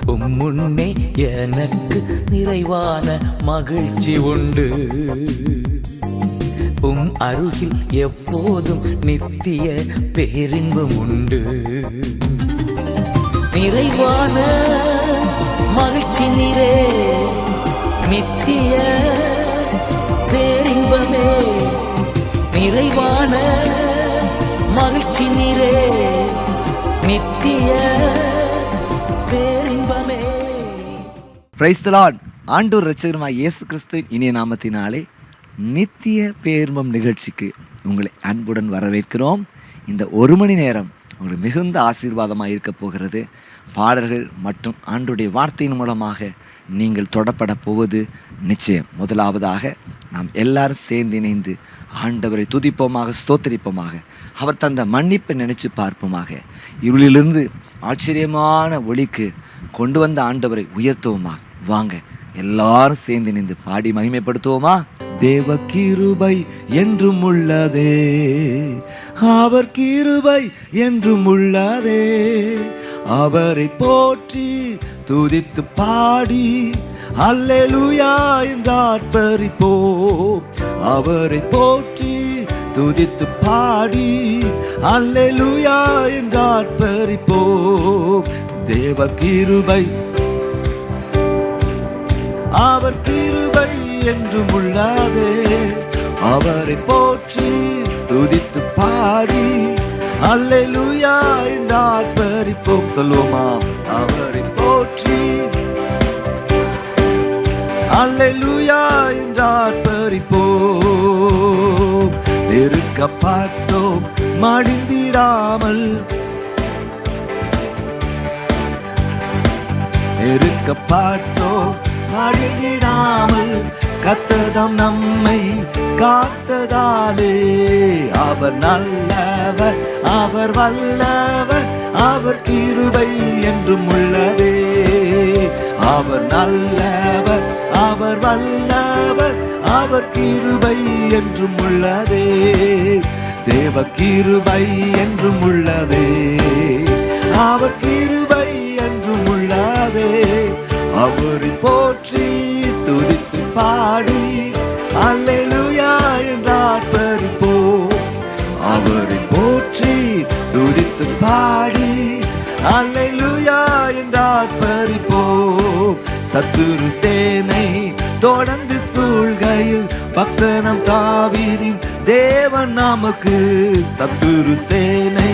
முன்னே எனக்கு நிறைவான மகிழ்ச்சி உண்டு. அருகில் எப்போதும் நித்திய பேரின்பம் உண்டு. நிறைவான மகிழ்ச்சி நீரே, நித்திய பேரின்பமே. நிறைவான மகிழ்ச்சி நீரே, நித்திய பேரின்பமே. Praise the Lord. ஆண்டவர் இரட்சகருமாய் இயேசு கிறிஸ்துவின் இனிய நாமத்தினாலே நித்திய பேரின்பம் நிகழ்ச்சிக்கு உங்களை அன்புடன் வரவேற்கிறோம். இந்த ஒரு மணி நேரம் உங்களுக்கு மிகுந்த ஆசீர்வாதமாக இருக்க போகிறது. பாடல்கள் மற்றும் ஆண்டவருடைய வார்த்தையின் மூலமாக நீங்கள் தொடப்பட போவது நிச்சயம். முதலாவதாக நாம் எல்லாரும் சேர்ந்து இணைந்து ஆண்டவரை துதிப்போமாக, ஸ்தோத்திரிப்போமாக. அவர் தந்த மன்னிப்பை நினைச்சு பார்ப்போமாக. இருளிலிருந்து ஆச்சரியமான ஒளிக்கு கொண்டு வந்த ஆண்டவரை உயர்த்துவோமாக. வாங்க எல்லாரும் சேர்ந்து இணைந்து பாடி மகிமைப்படுத்துவோமா? தேவ கிருபை என்றும் உள்ளதே, அவர் கிருபை என்றும் உள்ளதே. அவரை போற்றி துதித்து பாடி அல்லேலூயா என்று ஆர்ப்பரிப்போம். அவரை போற்றி துதித்து பாடி அல்லேலூயா என்று ஆர்ப்பரிப்போம். தேவ கிருபை, அவர் கிருபை என்றும் உள்ளதே. அவரை போற்றி துதித்து பாடி அல்லேலூயா என்று ஆர்ப்பரிப்போம். சொல்லுவோமா? அவரை போற்றி அல்லேலூயா என்று ஆர்ப்பரிப்போம். நெருக்கப்பட்டோம் மடிந்திடாமல், நெருக்கப்பட்டோம் மடிந்திடாமல், கர்த்தர் நம்மை காத்ததாலே. அவர் நல்லவர், அவர் வல்லவர், அவர் கிருபை என்றும் உள்ளதே. அவர் நல்லவர், அவர் வல்லவர், அவர் கிருபை என்றும் உள்ளதே. தேவ கிருபை என்றும் உள்ளதே. அவர் கிருபை என்றும் உள்ளதே. அவரை போற்றி துதித்து பாடி அல்லேலூயா என்று ஆர்ப்பரிப்போம். அவரை போற்றி துதித்து பாடி அல்லேலூயா என்று ஆர்ப்பரிப்போம். சத்துரு சேனை தொடர்ந்து சூழ்கையில் பக்தனம் தாவீதின் தேவன் நமக்கு. சத்துரு சேனை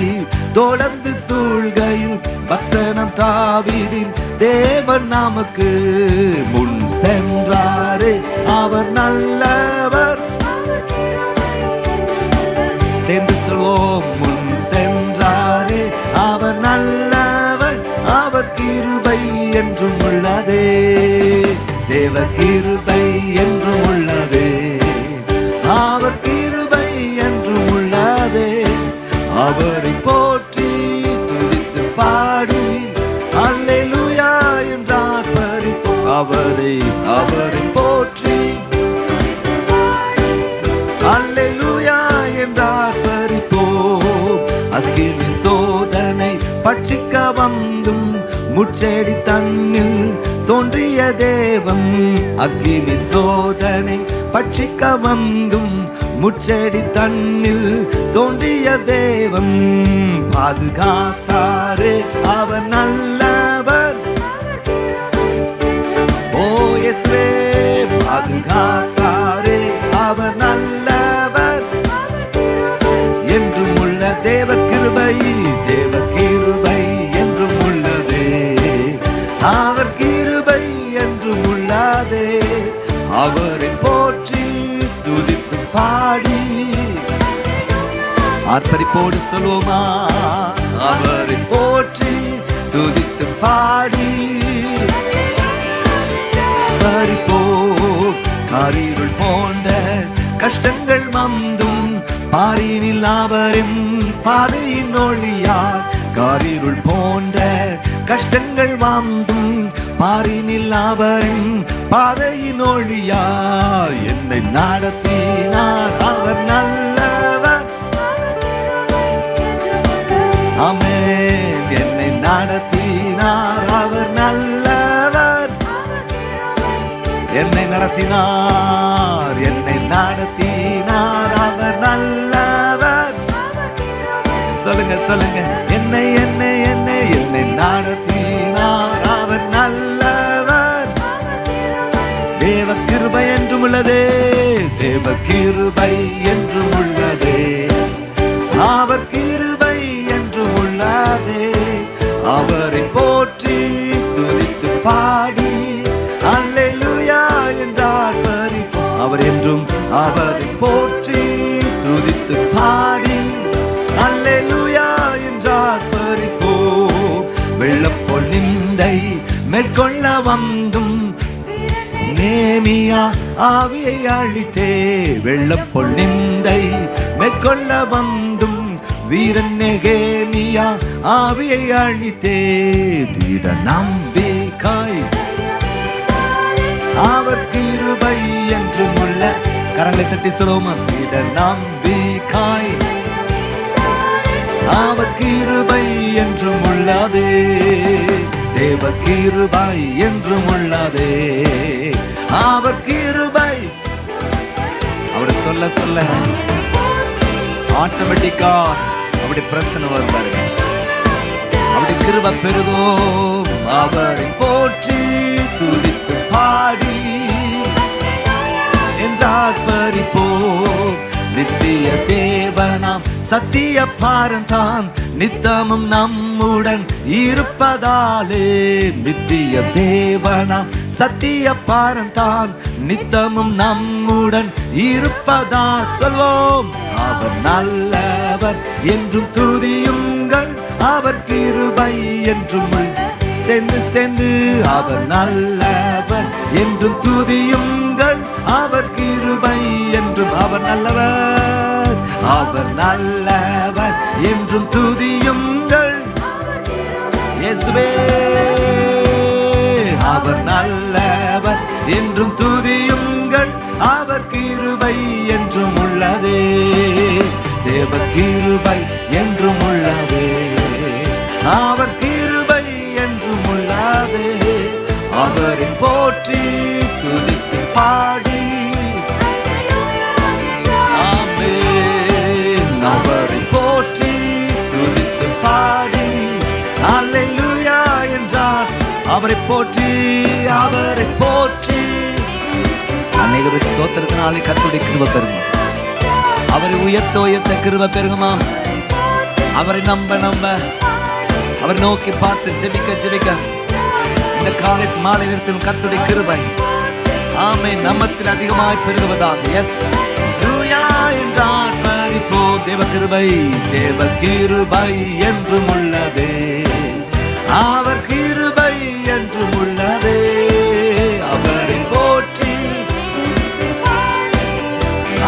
தொடர்ந்து சூழ்கையில் பக்தனம் தாவீதின் தேவன் நமக்கு. முன் சென்றாரே அவர் நல்லவர். சேர்ந்து சொல்வோம். முன் சென்றாரே அவர் நல்லவர், அவர் கிருபை என்றும் உள்ளதே. தேவ கிருபை என்றும் உள்ளதே. அவர் கிருபை என்றும் உள்ளதே. அவரை போற்றி துதித்து பாடி அல்லேலூயா என்று ஆர்ப்பரிப்போம். அவரை போற்றி அல்லேலூயா என்று ஆர்ப்பரிப்போம். அக்கினி சோதனை பட்சிக்க வந்தும் முச்செடி தன்னில் தோன்றிய தேவம். அக்கினி சோதனை பட்சிக்க வந்தும் முச்செடி தன்னில் தோன்றிய தேவம். பாதுகாத்தாரே அவர் நல்லவர். ஓ இயேசுவே, பாதுகாத்தாரே அவர் நல்லவர். என்றும் உள்ள தேவ கிருபை, தேவ கிருபை என்றும் உள்ளதே. அவர் கிருபை என்றும் உள்ளதே. அவரை போற்றி துதித்து பாடி ஆர்ப்பரிப்போடு சொல்லுவோமா? அவரை போற்றி துதித்து பாடி பறிப்போம். காரிருள் போன்ற கஷ்டங்கள் வந்தும் பாரினில் அவரின் பாதையின் ஒளியார். காரிருள் போன்ற கஷ்டங்கள் வந்தும் பாரினில் அவரின் பாதையின் ஒளியார். என்னை நடத்தினார் அவர் நல்லவர். ஆமென். என்னை நடத்தினார் அவர் நல்லவர். நடத்தினார், என்னை நடத்தினார். அவர் நல்லவர். சொல்லுங்க சொல்லுங்க, என்னை என்னை என்னை என்னை நடத்தினார். அவர் நல்லவர். தேவ கிருபை என்றும் உள்ளதே, தேவ கிருபை என்றும் உள்ளதே, அவர் கிருபை என்றும் உள்ளதே. அவரை போற்றி துதித்து பாடி அல்லேலூயா என்றார் பரிப்போம். அவர் என்றும் அவரை போற்றி துதித்து பாடி அல்லேலூயா என்றார் பரிப்போம். வெள்ளப்போல் நிந்தை மேற்கொள்ள வந்தும் நேமியா ஆவியை அழித்தே. வெள்ளப்போல் நிந்தை மேற்கொள்ள வந்தும் வீரன் நெகேமியா ஆவியை அழித்தே. திட நம்பிக்கை அவர் கிருபை என்றும் உள்ள. கரங்களை தட்டி சொல்லுவோமா? திட நம்பிக்கை அவர் கிருபை என்றும் உள்ளதே, தேவ கிருபை என்றும் உள்ளதே. அவர் கிருபை. அவர் சொல்ல சொல்ல ஆட்டோமேட்டிக்கா அப்படி பிரசன்ன வருவாரு. அப்படி கிருபை பெருகும். அவரை போற்றி துதித்து பாடி என்றார் பரிப்போம். நித்திய தேவனாம் சத்திய பாரந்தான் நித்தமும் நம்முடன் இருப்பதாலே. நித்திய தேவனாம் சத்திய பாரந்தான் நித்தமும் நம்முடன் இருப்பதா. சொல்வோம், அவர் நல்லவர் என்றும் துதியுங்கள், அவர் கிருபை என்றும். சென்று சென்று அவர் நல்லவர் என்றும் துதியுங்கள், அவர் கிருபை என்றும். அவர் நல்லவர், அவர் நல்லவர் என்றும் துதியுங்கள். இயேசுவே அவர் நல்லவர் என்றும் துதியுங்கள், அவர் கிருபை என்றும் உள்ளதே, தேவ கிருபை என்றும் உள்ளதே, அவர் கிருபை என்றும் உள்ளதே. அவரை போற்றி துதித்து பாடி ஆமென். அவரை போற்றி துதித்து பாடி அல்லேலூயா என்றார். அவரை போற்றி, அவரை போற்றி. அநேக ஸ்தோத்திரத்தினாலே கர்த்தருடைய கிருபை பெருகும். அவரை உயர்த்த உயர்த்த கிருபை பெருகுமா? அவரை நம்ப நம்ப, அவரை நோக்கி பார்த்து ஜெபிக்க ஜெபிக்க இந்த காலை மாலை நிறுத்தும் கர்த்தருடைய கிருபை ஆமென் நம்மத்தில் அதிகமாய் பெருகுவதாக. எஸ் லூயா என்றார் பரிப்போ. தேவ கிருபை, தேவ கிருபை என்றும் உள்ளதே, அவர் கிருபை என்றும் உள்ளதே. அவரை போற்றி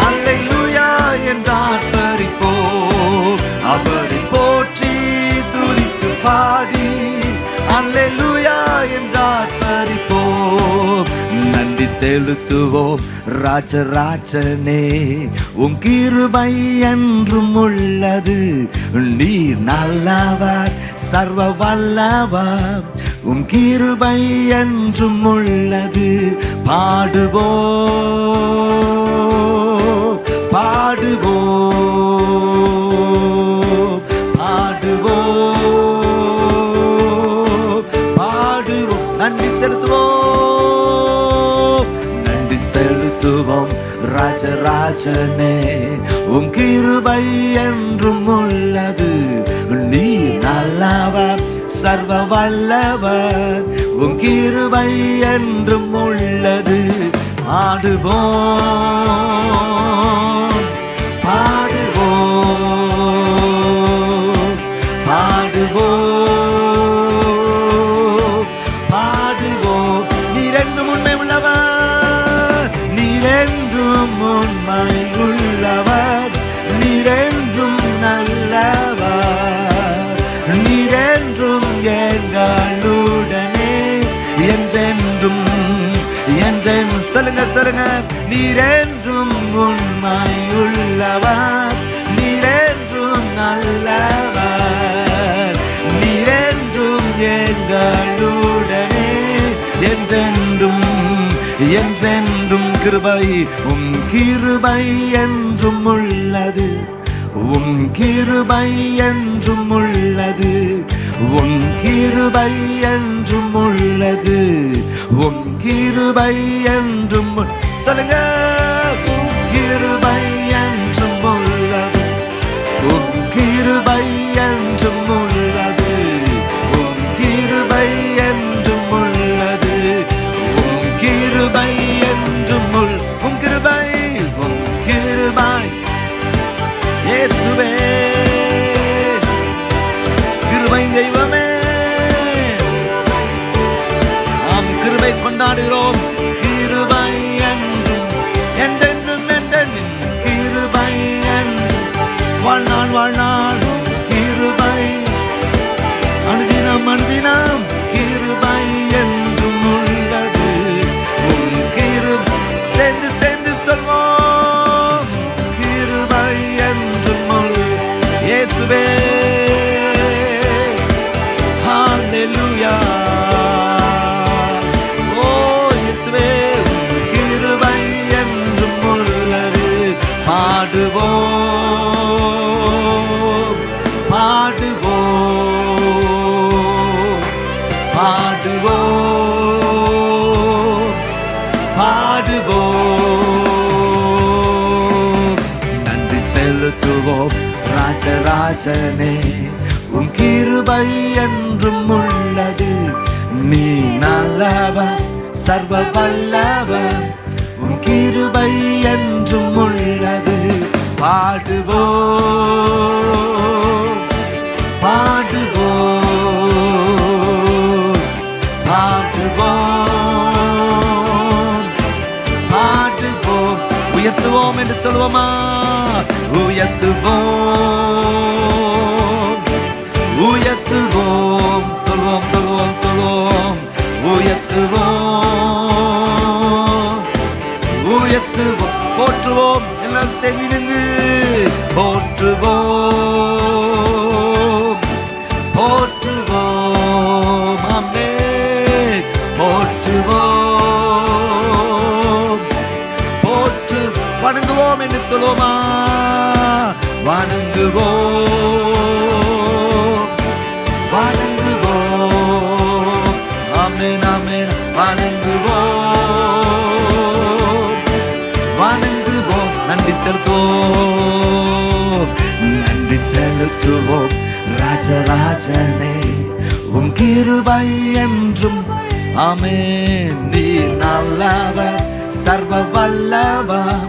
அல்லேலூயா என்றார் பரிப்போ. அவரை போற்றி துதித்து பாடி அல்லேலூயா என்றார் பரிப்போம். நன்றி செலுத்துவோம் ராஜராஜனே, உம் கிருபை என்றும் உள்ளது. நீர் நல்லவர், சர்வ வல்லவர், உம் கிருபை என்றும் உள்ளது. பாடுவோம் பாடுவோம் பாடுவோம் பாடுவோம். நன்றி செலுத்துவோம், நன்றி செலுத்துவோம் ராஜராஜனே, உம் கிருபை என்றும் உள்ளது. நீ நல்லவர், சர்வ வல்லவர், உம் கிருபை என்றும் உள்ளது. பாடுவோம் பாடுவோம் பாடுவோம் பாடுவோம். நீரென்றும் உண்மை உள்ளவர், நீரென்றும் உண்மை உள்ளவர், நீரென்றும் நல்லவர், நீரென்றும் எங்களுடனே என்றென்றும் என்றென்றும். சொல்லுங்க சொல்லுங்க, நீரென்றும் உண்மை உள்ளவர், நீரென்றும் நல்லவர், நீரென்றும் எங்களுடனே என்றென்றும் என்றென்றும். கிருபை என்றும் உள்ளது, உம் கிருபை என்றும் உள்ளது, உம் கிருபை என்றும் உள்ளது, உம் கிருபை என்றும் சொல்லுங்க. உம் கிருபை என்றும் உள்ளது, உம் கிருபை என்றும் உள்ளது, உம் கிருபை என்றும் உள்ளது, உம் கிருபை என்றும் உம் கிருபை, உம் கிருபை இயேசுவே, கிருபை தெய்வமே. நாம் கிருபை கொண்டாடுகிறோம். கிருபை என்றும் என்றென்றும் என்றென்றும் கிருபை என்றும் வாழ்நாள் வாழ்நாள் கிருபை, அனுதினம் அனுதினம் கிருபை என்றும் உள்ளது. உம் கிருபை சேர்ந்து சேர்ந்து சொல்வோம். கிருபை என்றும் இயேசுவே. ஹல்லேலூயா. ஓ இயேசுவே, கிருபை என்றும் உள்ளது. பாடுவோம் பாடுவோம் பாடுவோம் பாடுவோம். நன்றி செலுத்துவோம் ராஜராஜனே, உம் கிருபை என்றும் உள்ளது. நீ நல்லவர் சர்வ வல்லவர், உம் கிருபை என்றும் உள்ளது. பாடுவோம் பாடுவோம் பாடுவோம் பாடுவோம். உயர்த்துவோம் என்று சொல்லுவோமா? உயர்த்துவோம் உயர்த்துவோம் சொல்வோம் சொல்வோம் சொல்வோம். உயர்த்துவோம் உயர்த்துவோம். போற்றுவோம் எல்லாம் செவினிந்து. போற்றுவோம் போற்றுவோம் ஆமென். போற்றுவோம் போற்று வணங்குவோம் என்று சொல்லுவோமா? வணங்குவோம் வணங்குவோம் ஆமென் ஆமென். வணங்குவோம் வணங்குவோம். நன்றி செலுத்துவோம் நன்றி செலுத்துவோம் ராஜராஜனே, உம் கிருபை என்றும் ஆமென். நீர் நல்லவர் சர்வ வல்லவர்,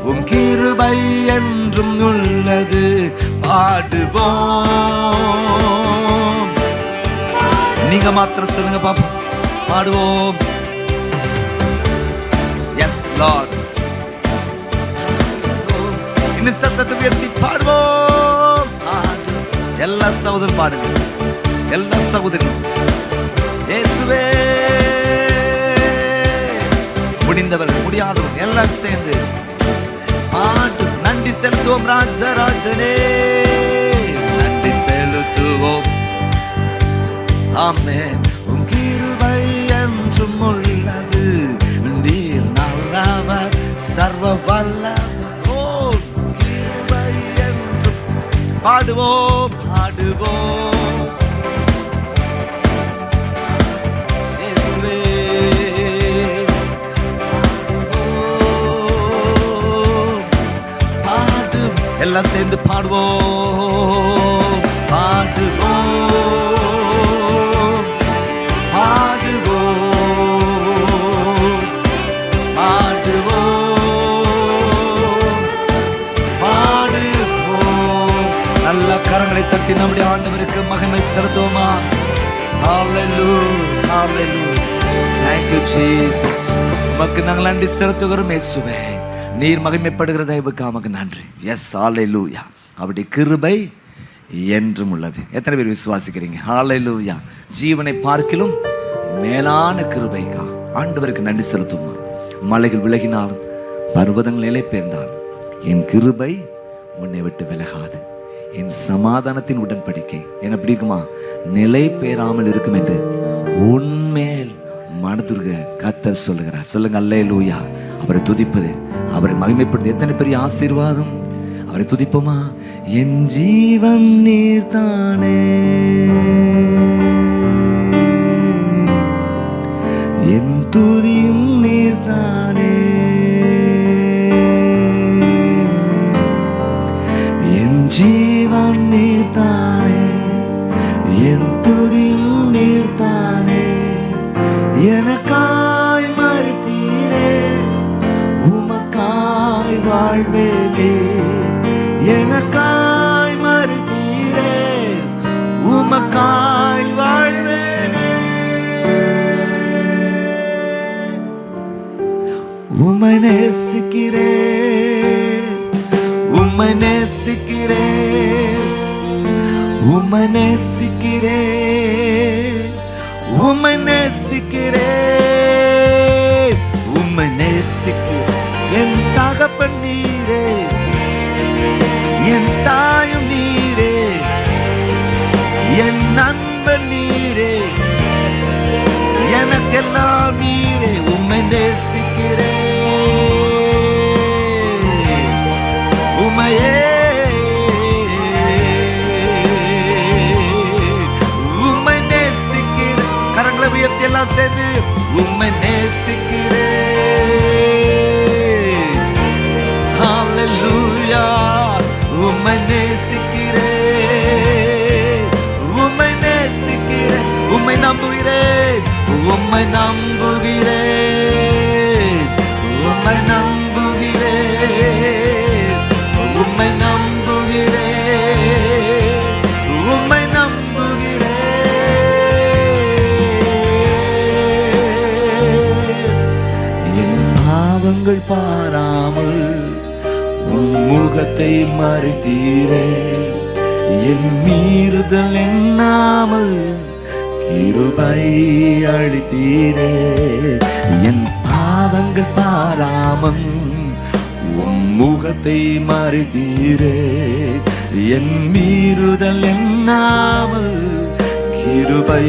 உம் கிருபை என்றும் உள்ளது. பாடுவோம். நீங்க மாத்திரம் சொல்லுங்க பாப்போம். பாடுவோம். Yes lord. இன்னும் சத்தத்தை உயர்த்தி பாடுவோம். எல்லா சகோதரரும் பாடுங்க. எல்லா சகோதரரும் இயேசுவே. முடிந்தவர்கள் முடியாதவர்கள் எல்லாம் சேர்ந்து பாடு. நன்றி செலுத்துவோம் ராஜராஜனே, நன்றி செலுத்துவோம் ஆமென். உம் கிருபை என்றும் உள்ளது. நீர் நல்லவர் சர்வ வல்லவர். ஓ கிருபை என்றும் பாடுவோம் பாடுவோம். இயேசுவே பாடு. எல்லாம் சேர்ந்து பாடுவோம் பாடுவோம் பாடுவோம் பாடுவோம் பாடுவோம். நல்ல கரங்களை தட்டி நம்முடைய ஆண்டவருக்கு மகிமை செலுத்துவோமா? ஹல்லேலூயா ஹல்லேலூயா. Thank you Jesus. உமக்கு நாங்கள் நன்றி செலுத்துகிறோம் இயேசுவே. நீர் மகிமைப்படுகிற தயவுக்கு உமக்கு நன்றி. எஸ் ஹல்லேலூயா. அவருடைய கிருபை என்றும் உள்ளது. எத்தனை பேர் விசுவாசிக்கிறீங்க? ஹல்லேலூயா. ஜீவனை பார்க்கிலும் மேலான கிருபைக்கா ஆண்டவருக்கு நன்றி செலுத்துமா? மலைகள் விலகினாலும் பர்வதங்கள் நிலை பெயர்ந்தாலும் என் கிருபை உன்னை விட்டு விலகாது. என் சமாதானத்தின் உடன்படிக்கை என்ன எப்படி இருக்குமா? நிலை பெறாமல் இருக்கும் என்று உன்மேல் மனதுருக கர்த்தர் சொல்லுகிறார். சொல்லுங்க அல்லேலூயா. அவரை துதிப்பது, அவரை மகிமைப்படுது எத்தனை பெரிய ஆசீர்வாதம். அவரை துதிப்போமா? என் ஜீவன் நீர்தானே, என் துதியும் நீர்தானே, என் ஜீவன் நீர்தானே, என் துதியும் நீர்தானே. எனக்காய் மரித்தீரே, உமக்காய் வாழ்வேனே. எனக்காய் மரித்தீரே, உமக்காய் வாழ்வேனே. உம்மை நேசிக்கிறேன், உம்மை நேசிக்கிறேன், உம்மை நேசிக்கிறேன், உம்மை நேசிக்கிறேன், உம்மை நேசிக்கிறேன். என் தகப்பன் நீரே, என் தாயும் நீரே, என் நண்பன் நீரே, எனக்கெல்லாம் நீரே. உம்மை நேசிக்கிறேன், உம்மையே உம்மை நேசிக்கிறேன். கரங்களை உயர்த்தி எல்லாம் சேர்ந்து உம்மை நேசிக்கிறேன். ஹல்லேலூயா. உம்மை நேசிக்கிறேன், உம்மை நேசிக்கிறேன், உம்மை நம்புகிறேன், உம்மை நம்புகிறேன், உம்மை நம்புகிறேன், உம்மை நம்புகிறேன், உம்மை நம்புகிறேன். என் பாவங்கள் பாராமல் உன் முகத்தை மறைத்தீரே, என் மீறுதல் எண்ணாமல் கிருபை அளித்தீரே. என் பாவங்கள் பாராமல் உன் முகத்தை மறைத்தீரே, என் மீறுதல் எண்ணாமல் கிருபை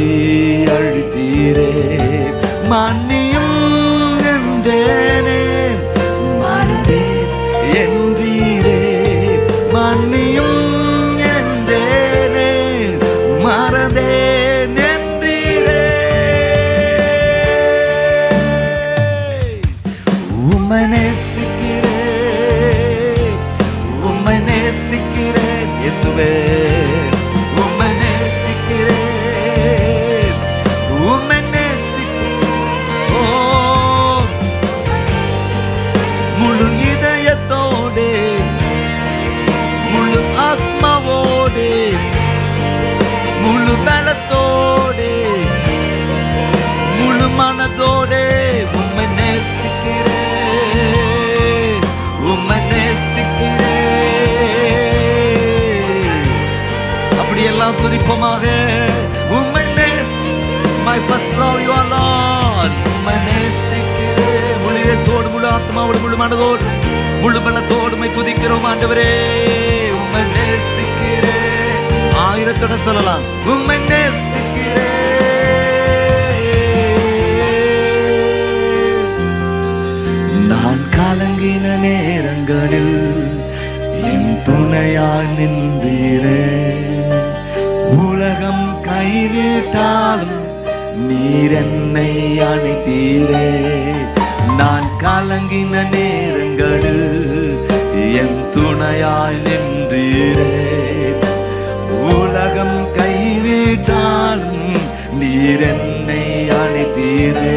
அளித்தீரே. மன்னியும் என்றேனே, மறந்தேன் என்றீரே. மன்னியும் என்றேனே, மறந்தேன் என்றீரே. உம்மை நேசிக்கிறேன், உம்மை நேசிக்கிறேன் இயேசுவே. உம்மை நேசிக்கிறேன், உம்மை நேசிக்கிறேன். ஓ, முழு இதயத்தோடு, முழு ஆத்மாவோடு, முழு பலத்தோடு, முழு மனதோடு உம்மை நேசிக்கிறேன், உம்மை நேசிக்கிறேன். அப்படியெல்லாம் துதிப்போமாக. உம்மை நேசி, my first love you are Lord. உம்மை நேசிக்கிறேன், முழு இதயத்தோடு, முழு ஆத்மாவோடு, முழு மனதோடு, முழு பலத்தோடு உம்மை துதிக்கிறோம் ஆண்டவரே. உம்மை நேசிக்கிறேன். ஆயிரத்தோட சொல்லலாம், உம்மை நேசிக்கிறேன். நான் கலங்கின நேரங்களில் என் துணையாய் நின்றீரே. உலகம் கைவிட்டாலும் நீர் என்னை அணைத்தீரே. நான் கலங்கின நேரங்களில் என் துணையாய் நின்றீரே. உலகம் கைவிட்டாலும் நீர் என்னை அணைத்தீரே.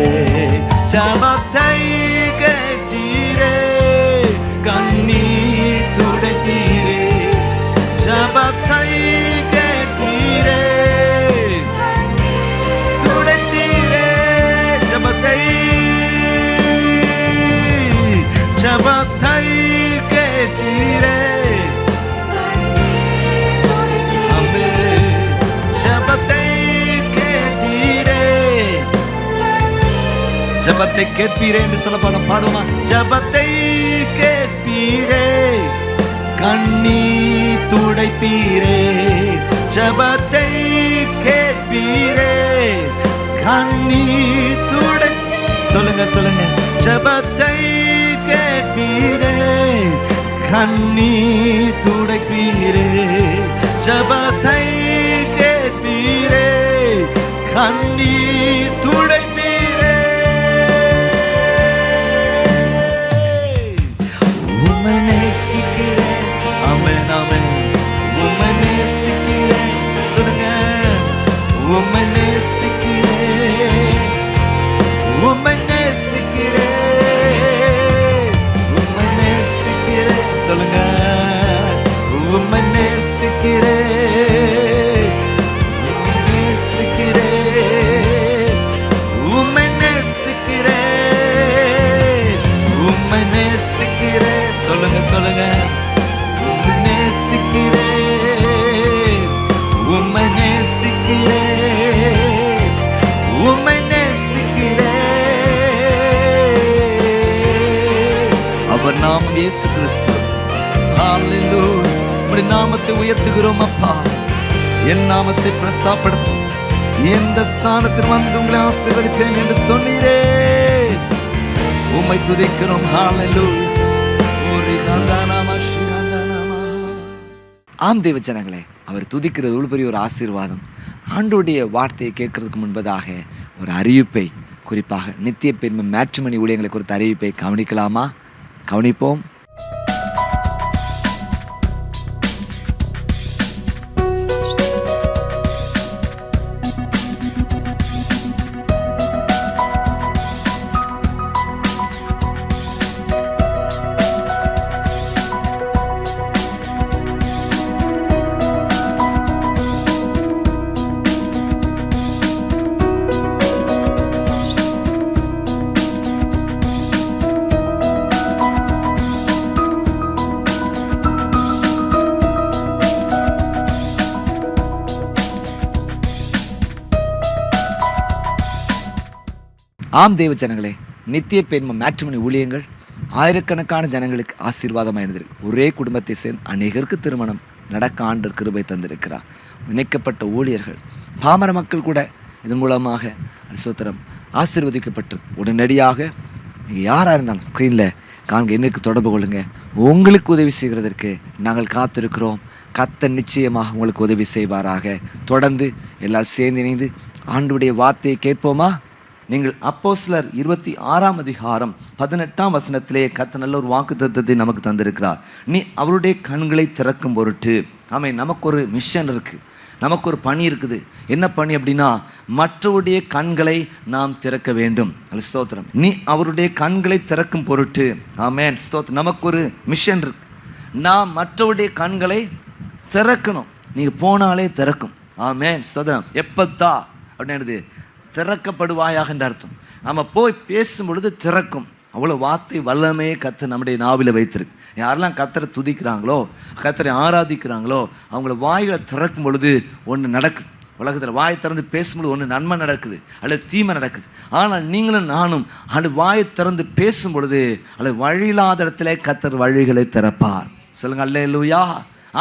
ஜபத்தை கேட்டீரே, கண்ணீர் துடைத்தீரே. ஜபத்தை கேட்டீரே, துடைத்தீரே. ஜபத்தை ஜபத்தை கேட்டீரே. ஜபத்தை கேட்டீரே. ஜபத்தை கேட்பீரே என்று சொல்ல பாடுமா? ஜபத்தை கேட்பீரே, கண்ணீர் துடைப்பீரே. ஜபத்தை கேட்பீரே, கண்ணீர் துடை சொல்லுங்க சொல்லுங்க. ஜெபத்தை கேட்பீரே, கண்ணீர் துடைப்பீரே. ஜெபத்தை கேட்பீரே, கண்ணீர் துடைப்பீரே. உம்மை நேசிக்கிறேன். ஆமென் ஆமென். உம்மை நேசிக்கிறேன். சொல்லுங்க. உம்மை நேசிக்கிறேன். உம்மை நேசிக்கிறேன். உம்மை நேசிக்கிறேன். சொல்லுங்க. உம்மை நேசிக்கிறேன். உம்மை நேசிக்கிறேன். உம்மை நேசிக்கிறேன். உம்மை நேசிக்கிறேன். சொல்லுங்க சொல்லுங்க. உம்மை நேசிக்கிறேன். உம்மை நேசிக்கிறேன். உம்மை நேசிக்கிறேன். அவர் நாமம் இயேசு கிறிஸ்து. ஹalleluya. உம்முடைய நாமத்தை உயர்த்துகிறோம் அப்பா. என் நாமத்தை பிரஸ்தாபப்படுத்தும். எந்த ஸ்தானத்தில் வந்து உங்களை ஆசீர்வதிப்பேன் என்று சொன்னீரே. உம்மை துதிக்கிறோம். ஹalleluya. ஆம் தேவ ஜனங்களே, அவர் துதிக்கிறது ஒரு பெரிய ஒரு ஆசீர்வாதம். ஆண்டோடைய வார்த்தையை கேட்கறதுக்கு முன்பதாக ஒரு அறிவிப்பை, குறிப்பாக நித்திய பெருமை மேட்ரிமோனி ஊழியங்களை குறித்த அறிவிப்பை கவனிக்கலாமா? கவனிப்போம். ஆம் தேவ ஜனங்களே, நித்திய பெருமை மேட்ரிமோனி ஊழியங்கள் ஆயிரக்கணக்கான ஜனங்களுக்கு ஆசீர்வாதமாக இருந்திருக்கு. ஒரே குடும்பத்தை சேர்ந்து அநேகருக்கு திருமணம் நடக்க ஆண்டவர் கிருபை தந்திருக்கிறார். இணைக்கப்பட்ட ஊழியர்கள், பாமர மக்கள் கூட இதன் மூலமாக ஸ்தோத்திரம் ஆசீர்வதிக்கப்பட்டு உடனடியாக நீங்கள் யாராக இருந்தாலும் ஸ்க்ரீனில் காண்க எண்ணுக்கு தொடர்பு கொள்ளுங்க. உங்களுக்கு உதவி செய்கிறதற்கு நாங்கள் காத்திருக்கிறோம். கர்த்தர் நிச்சயமாக உங்களுக்கு உதவி செய்வாராக. தொடர்ந்து எல்லாரும் சேர்ந்து இணைந்து ஆண்டவருடைய வார்த்தையை கேட்போமா? நீங்கள் அப்போஸ்தலர் 26ஆம் அதிகாரம் 18ஆம் வசனத்திலே கர்த்தர் நல்ல ஒரு வாக்குத்தத்தத்தை நமக்கு தந்திருக்கிறார். நீ அவருடைய கண்களை திறக்கும் பொருட்டு. ஆமென். நமக்கு ஒரு மிஷன் இருக்குது, நமக்கு ஒரு பணி இருக்குது. என்ன பணி அப்படின்னா, மற்றவருடைய கண்களை நாம் திறக்க வேண்டும். ஸ்தோத்திரம். நீ அவருடைய கண்களை திறக்கும் பொருட்டு. ஆமென். ஸ்தோத்திரம். நமக்கு ஒரு மிஷன் இருக்கு. நாம் மற்றவருடைய கண்களை திறக்கணும். நீங்கள் போனாலே திறக்கும். ஆமென். ஸ்தோத்திரம். எப்பத்தா அப்படின்றது திறக்கப்படுவாயாக என்ற அர்த்தம். நம்ம போய் பேசும் பொழுது திறக்கும். அவ்வளோ வார்த்தை வல்லமே கர்த்தர் நம்முடைய நாவில் வைத்திருக்கு. யாரெல்லாம் கர்த்தரை துதிக்கிறாங்களோ, கர்த்தரை ஆராதிக்கிறாங்களோ, அவங்கள வாய்களை திறக்கும் பொழுது ஒன்று நடக்குது. உலகத்தில் வாய் திறந்து பேசும்பொழுது ஒன்று நன்மை நடக்குது அல்லது தீமை நடக்குது. ஆனால் நீங்களும் நானும் அது வாயை திறந்து பேசும் பொழுது அல்லது வழியில்லாத இடத்துல கர்த்தர் வழிகளை திறப்பார். சொல்லுங்க அல்லேலூயா.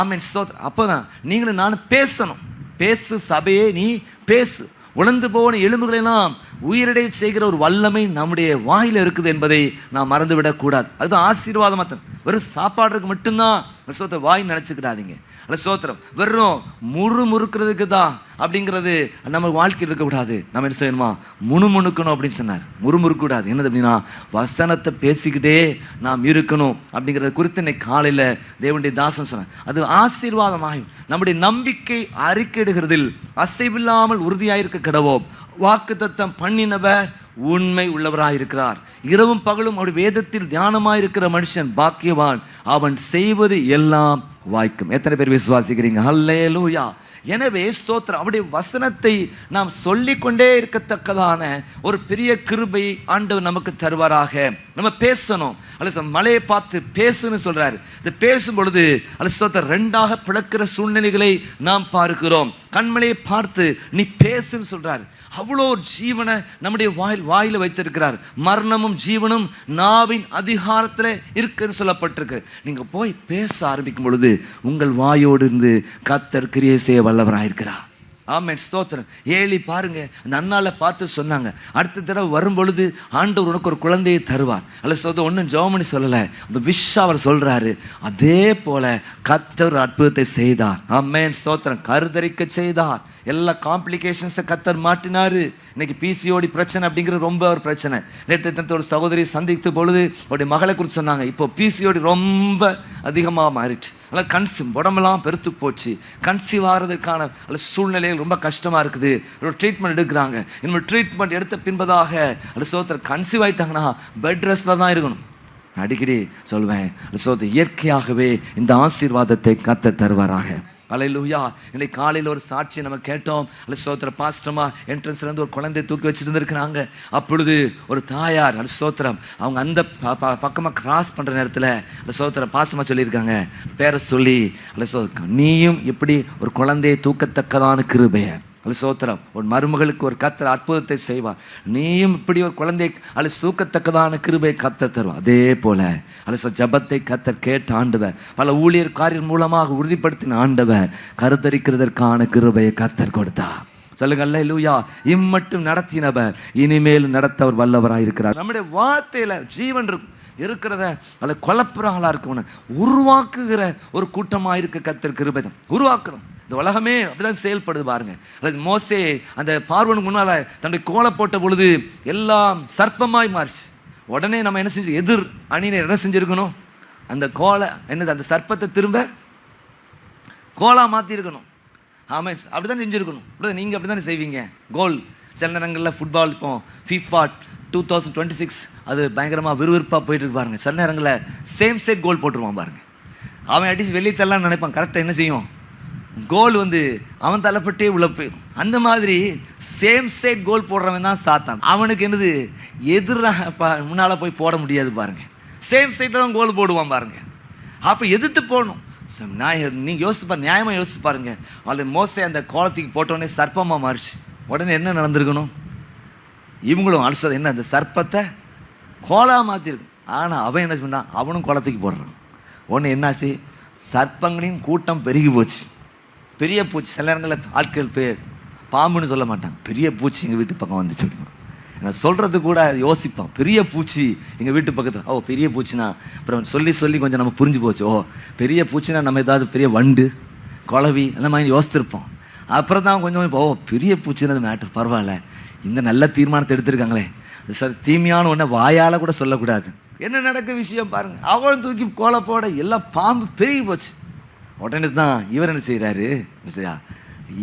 ஆமென். ஸ்தோத்திரம். அப்போ தான் நீங்களும் நானும் பேசணும். பேசு சபையே, நீ பேசு. உணர்ந்து போன எலும்புகளெல்லாம் உயிரிடை செய்கிற ஒரு வல்லமை நம்முடைய வாயில் இருக்குது என்பதை நாம் மறந்துவிடக்கூடாது. அதுதான் ஆசீர்வாதமாக. வெறும் சாப்பாடுறதுக்கு மட்டும்தான் ஸ்தோத்திர வாய் நினச்சிக்கிடாதீங்க. அல்ல ஸ்தோத்திரம் வெறும் முறுக்கிறதுக்கு தான் அப்படிங்கிறது நம்ம வாழ்க்கையில் இருக்கக்கூடாது. நம்ம என்ன செய்யணுமா? முணுமுணுக்கணும் அப்படின்னு சொன்னார். முறுமுறுக்கூடாது. என்னது அப்படின்னா, வசனத்தை பேசிக்கிட்டே நாம் இருக்கணும் அப்படிங்கிறத குறித்து இன்னைக்கு காலையில் தேவனுடைய தாசன் சொன்னார். அது ஆசீர்வாதமாகும். நம்முடைய நம்பிக்கை அறிக்கையிடுகிறதில் அசைவில்லாமல் உறுதியாயிருக்க கிடவோம். வாக்குத்தத்தம் பண்ணினவர் உண்மை உள்ளவராயிருக்கிறார். இரவும் பகலும் அவருடைய வேதத்தில் தியானமாயிருக்கிற மனுஷன் பாக்கியவான். அவன் செய்வது எல்லாம் வாய்க்கும். எத்தனை பேர் விசுவாசிக்கிறீங்க? அல்லேலூயா. எனவே ஸ்தோத்திரம். அவருடைய வசனத்தை நாம் சொல்லிக்கொண்டே இருக்கத்தக்கதான ஒரு பெரிய கிருபை ஆண்டவர் நமக்கு தருவாராக. நம்ம பேசணும். அல்ல மலையை பார்த்து பேசுன்னு சொல்றாரு. இது பேசும் பொழுது அல்ல ஸ்தோத்திரம் ரெண்டாக பிளக்கிற சூழ்நிலைகளை நாம் பார்க்கிறோம். கண்மலையை பார்த்து நீ பேசுன்னு சொல்றாரு. அவ்வளோ ஜீவனை நம்முடைய வாயில வைத்திருக்கிறார். மரணமும் ஜீவனும் நாவின் அதிகாரத்தில் இருக்குன்னு சொல்லப்பட்டிருக்கு. நீங்க போய் பேச ஆரம்பிக்கும் பொழுது உங்கள் வாயோடு இருந்து கர்த்தர் கிரியை செய்ய வல்லவராயிருக்கிறார். ஆமென், ஸ்தோத்திரம். ஏலி பாருங்க, அந்த அண்ணால பார்த்து சொன்னாங்க, அடுத்த தடவை வரும்பொழுது ஆண்டவர் உனக்கு ஒரு குழந்தையை தருவார். அல்ல சொல்ல ஒன்றும் ஜெபம்னு சொல்லலை, அந்த விஷ் அவர் சொல்றாரு. அதே போல கர்த்தர் அற்புதத்தை செய்தார். ஆமென், ஸ்தோத்திரம். கருதரிக்க செய்தார். எல்லா காம்ப்ளிகேஷன்ஸை கர்த்தர் மாட்டினாரு. இன்னைக்கு பிசிஓடி பிரச்சனை அப்படிங்கிற ரொம்ப ஒரு பிரச்சனை. நேற்று ஒரு சகோதரி சந்தித்த பொழுது அவருடைய மகளை குறித்து சொன்னாங்க, இப்போ பிசிஓடி ரொம்ப அதிகமாக மாறிடுச்சு. அதனால் உடம்பெல்லாம் பெருத்து போச்சு. கன்சீவ் ஆகிறதுக்கான சூழ்நிலைகள் ரொம்ப கஷ்டமாக இருக்குது. ஒரு ட்ரீட்மெண்ட் எடுக்கிறாங்க. இன்னும் ட்ரீட்மெண்ட் எடுத்த பின்பதாக அது சோத்திரம் கன்சீவ் ஆகிட்டாங்கன்னா பெட் ரெஸ்ட்டில் தான் இருக்கணும். அடிக்கடி சொல்லுவேன், சோத்திரம் இயற்கையாகவே இந்த ஆசீர்வாதத்தை கர்த்தர் தருவாராக. அல்லேலூயா. இன்னைக்கு காலையில் ஒரு சாட்சி நம்ம கேட்டோம். ஸ்தோத்திர பாஸ்டமா என்ட்ரன்ஸ்லேருந்து ஒரு குழந்தையை தூக்கி வச்சுருந்துருக்குறாங்க. அப்பொழுது ஒரு தாயார் ஸ்தோத்திரம் அவங்க அந்த பக்கமாக கிராஸ் பண்ணுற நேரத்தில் ஸ்தோத்திரம் பாசமாக சொல்லியிருக்காங்க, பேரை சொல்லி நீயும் இப்படி ஒரு குழந்தையை தூக்கத்தக்கதான கிருபையை சோத்திரம் உன் மருமகளுக்கு ஒரு கர்த்தர் அற்புதத்தை செய்வார். நீயும் இப்படி ஒரு குழந்தை தூக்கத்தக்கதான கிருபை கர்த்தர் தருவார். அதே போல ஜபத்தை கர்த்தர் கேட்ட ஆண்டவர், பல ஊழியர் காரியம் மூலமாக உறுதிப்படுத்தின ஆண்டவர் கருத்தரிக்கிறதற்கான கிருபையை கர்த்தர் கொடுத்தார். சொல்லுங்க அல்லேலூயா. இம்மட்டும் நடத்தினவர் இனிமேலும் நடத்த அவர் வல்லவராக இருக்கிறார். நம்முடைய வார்த்தையில ஜீவன் இருக்கிறத அல்ல குழப்புற ஆளா இருக்கவன உருவாக்குகிற ஒரு கூட்டமாக இருக்க கர்த்தர் கிருபை தான் உருவாக்குறோம். இந்த உலகமே அப்படிதான் செயல்படுது பாருங்க. அல்லது மோசே அந்த பார்வோனுக்கு முன்னால தன்னுடைய கோலை போட்ட பொழுது எல்லாம் சர்ப்பமாய் மாறிச்சு. உடனே நம்ம என்ன செஞ்சு எதிர் அணியினர் என்ன செஞ்சிருக்கணும், அந்த கோலை என்னது அந்த சர்ப்பத்தை திரும்ப கோலா மாற்றி இருக்கணும். ஆமாம், அப்படிதான் செஞ்சுருக்கணும். அப்படிதான் நீங்கள் அப்படி தானே செய்வீங்க. கோல் சில நேரங்களில் ஃபுட்பால் இப்போ FIFA 2026 அது பயங்கரமாக விறுவிறுப்பாக போயிட்டு இருக்கு பாருங்க. சில நேரங்களில் சேம் செட் கோல் போட்டுருவான் பாருங்க. அவன் அடிச்சு வெளியத்தெல்லாம் நினைப்பான், கரெக்டாக என்ன செய்யும், கோல் அவன் தலைப்பட்டே உள்ள போயிடும். அந்த மாதிரி சேம் சைட் கோல் போடுறவன் தான் சாத்தான். அவனுக்கு என்னது எதிராக முன்னால் போய் போட முடியாது பாருங்க. சேம் சைட்டில் தான் கோல் போடுவான் பாருங்க. அப்போ எதிர்த்து போடணும். நீங்கள் யோசிச்சு பாருங்க, நியாயமாக யோசிச்சு பாருங்க. அது மோசே அந்த கோலத்துக்கு போட்டோடனே சர்ப்பமாக மாறிச்சு. உடனே என்ன நடந்திருக்கணும், இவங்களும் அடுத்தது என்ன அந்த சர்ப்பத்தை கோலா மாற்றிருக்கும். ஆனால் அவன் என்ன சொன்னான், அவனும் கோலத்துக்கு போடுறான். ஒன்று என்னாச்சு, சர்ப்பங்களின் கூட்டம் பெருகி போச்சு. பெரிய பூச்சி, சில நேரங்களில் ஆட்கள் பாம்புன்னு சொல்ல மாட்டாங்க, பெரிய பூச்சி எங்கள் வீட்டு பக்கம் வந்துச்சு. நான் சொல்கிறது கூட யோசிப்பான், பெரிய பூச்சி எங்கள் வீட்டு பக்கத்தில். ஓ பெரிய பூச்சினா அப்புறம் சொல்லி சொல்லி கொஞ்சம் நம்ம புரிஞ்சு போச்சு. ஓ பெரிய பூச்சினா நம்ம ஏதாவது பெரிய வண்டு குளவி அந்த மாதிரி யோசித்திருப்போம். அப்புறம் தான் கொஞ்சம் ஓ பெரிய பூச்சினது மேட்ரு, பரவாயில்ல இந்த நல்ல தீர்மானத்தை எடுத்திருக்காங்களே. சார் தீமையான ஒன்றை வாயால் கூட சொல்லக்கூடாது. என்ன நடக்க விஷயம் பாருங்கள். அவளும் தூக்கி கோலை போட எல்லாம் பாம்பு பெருகி போச்சு. உடனே தான் இவர் என்ன செய்கிறாரு,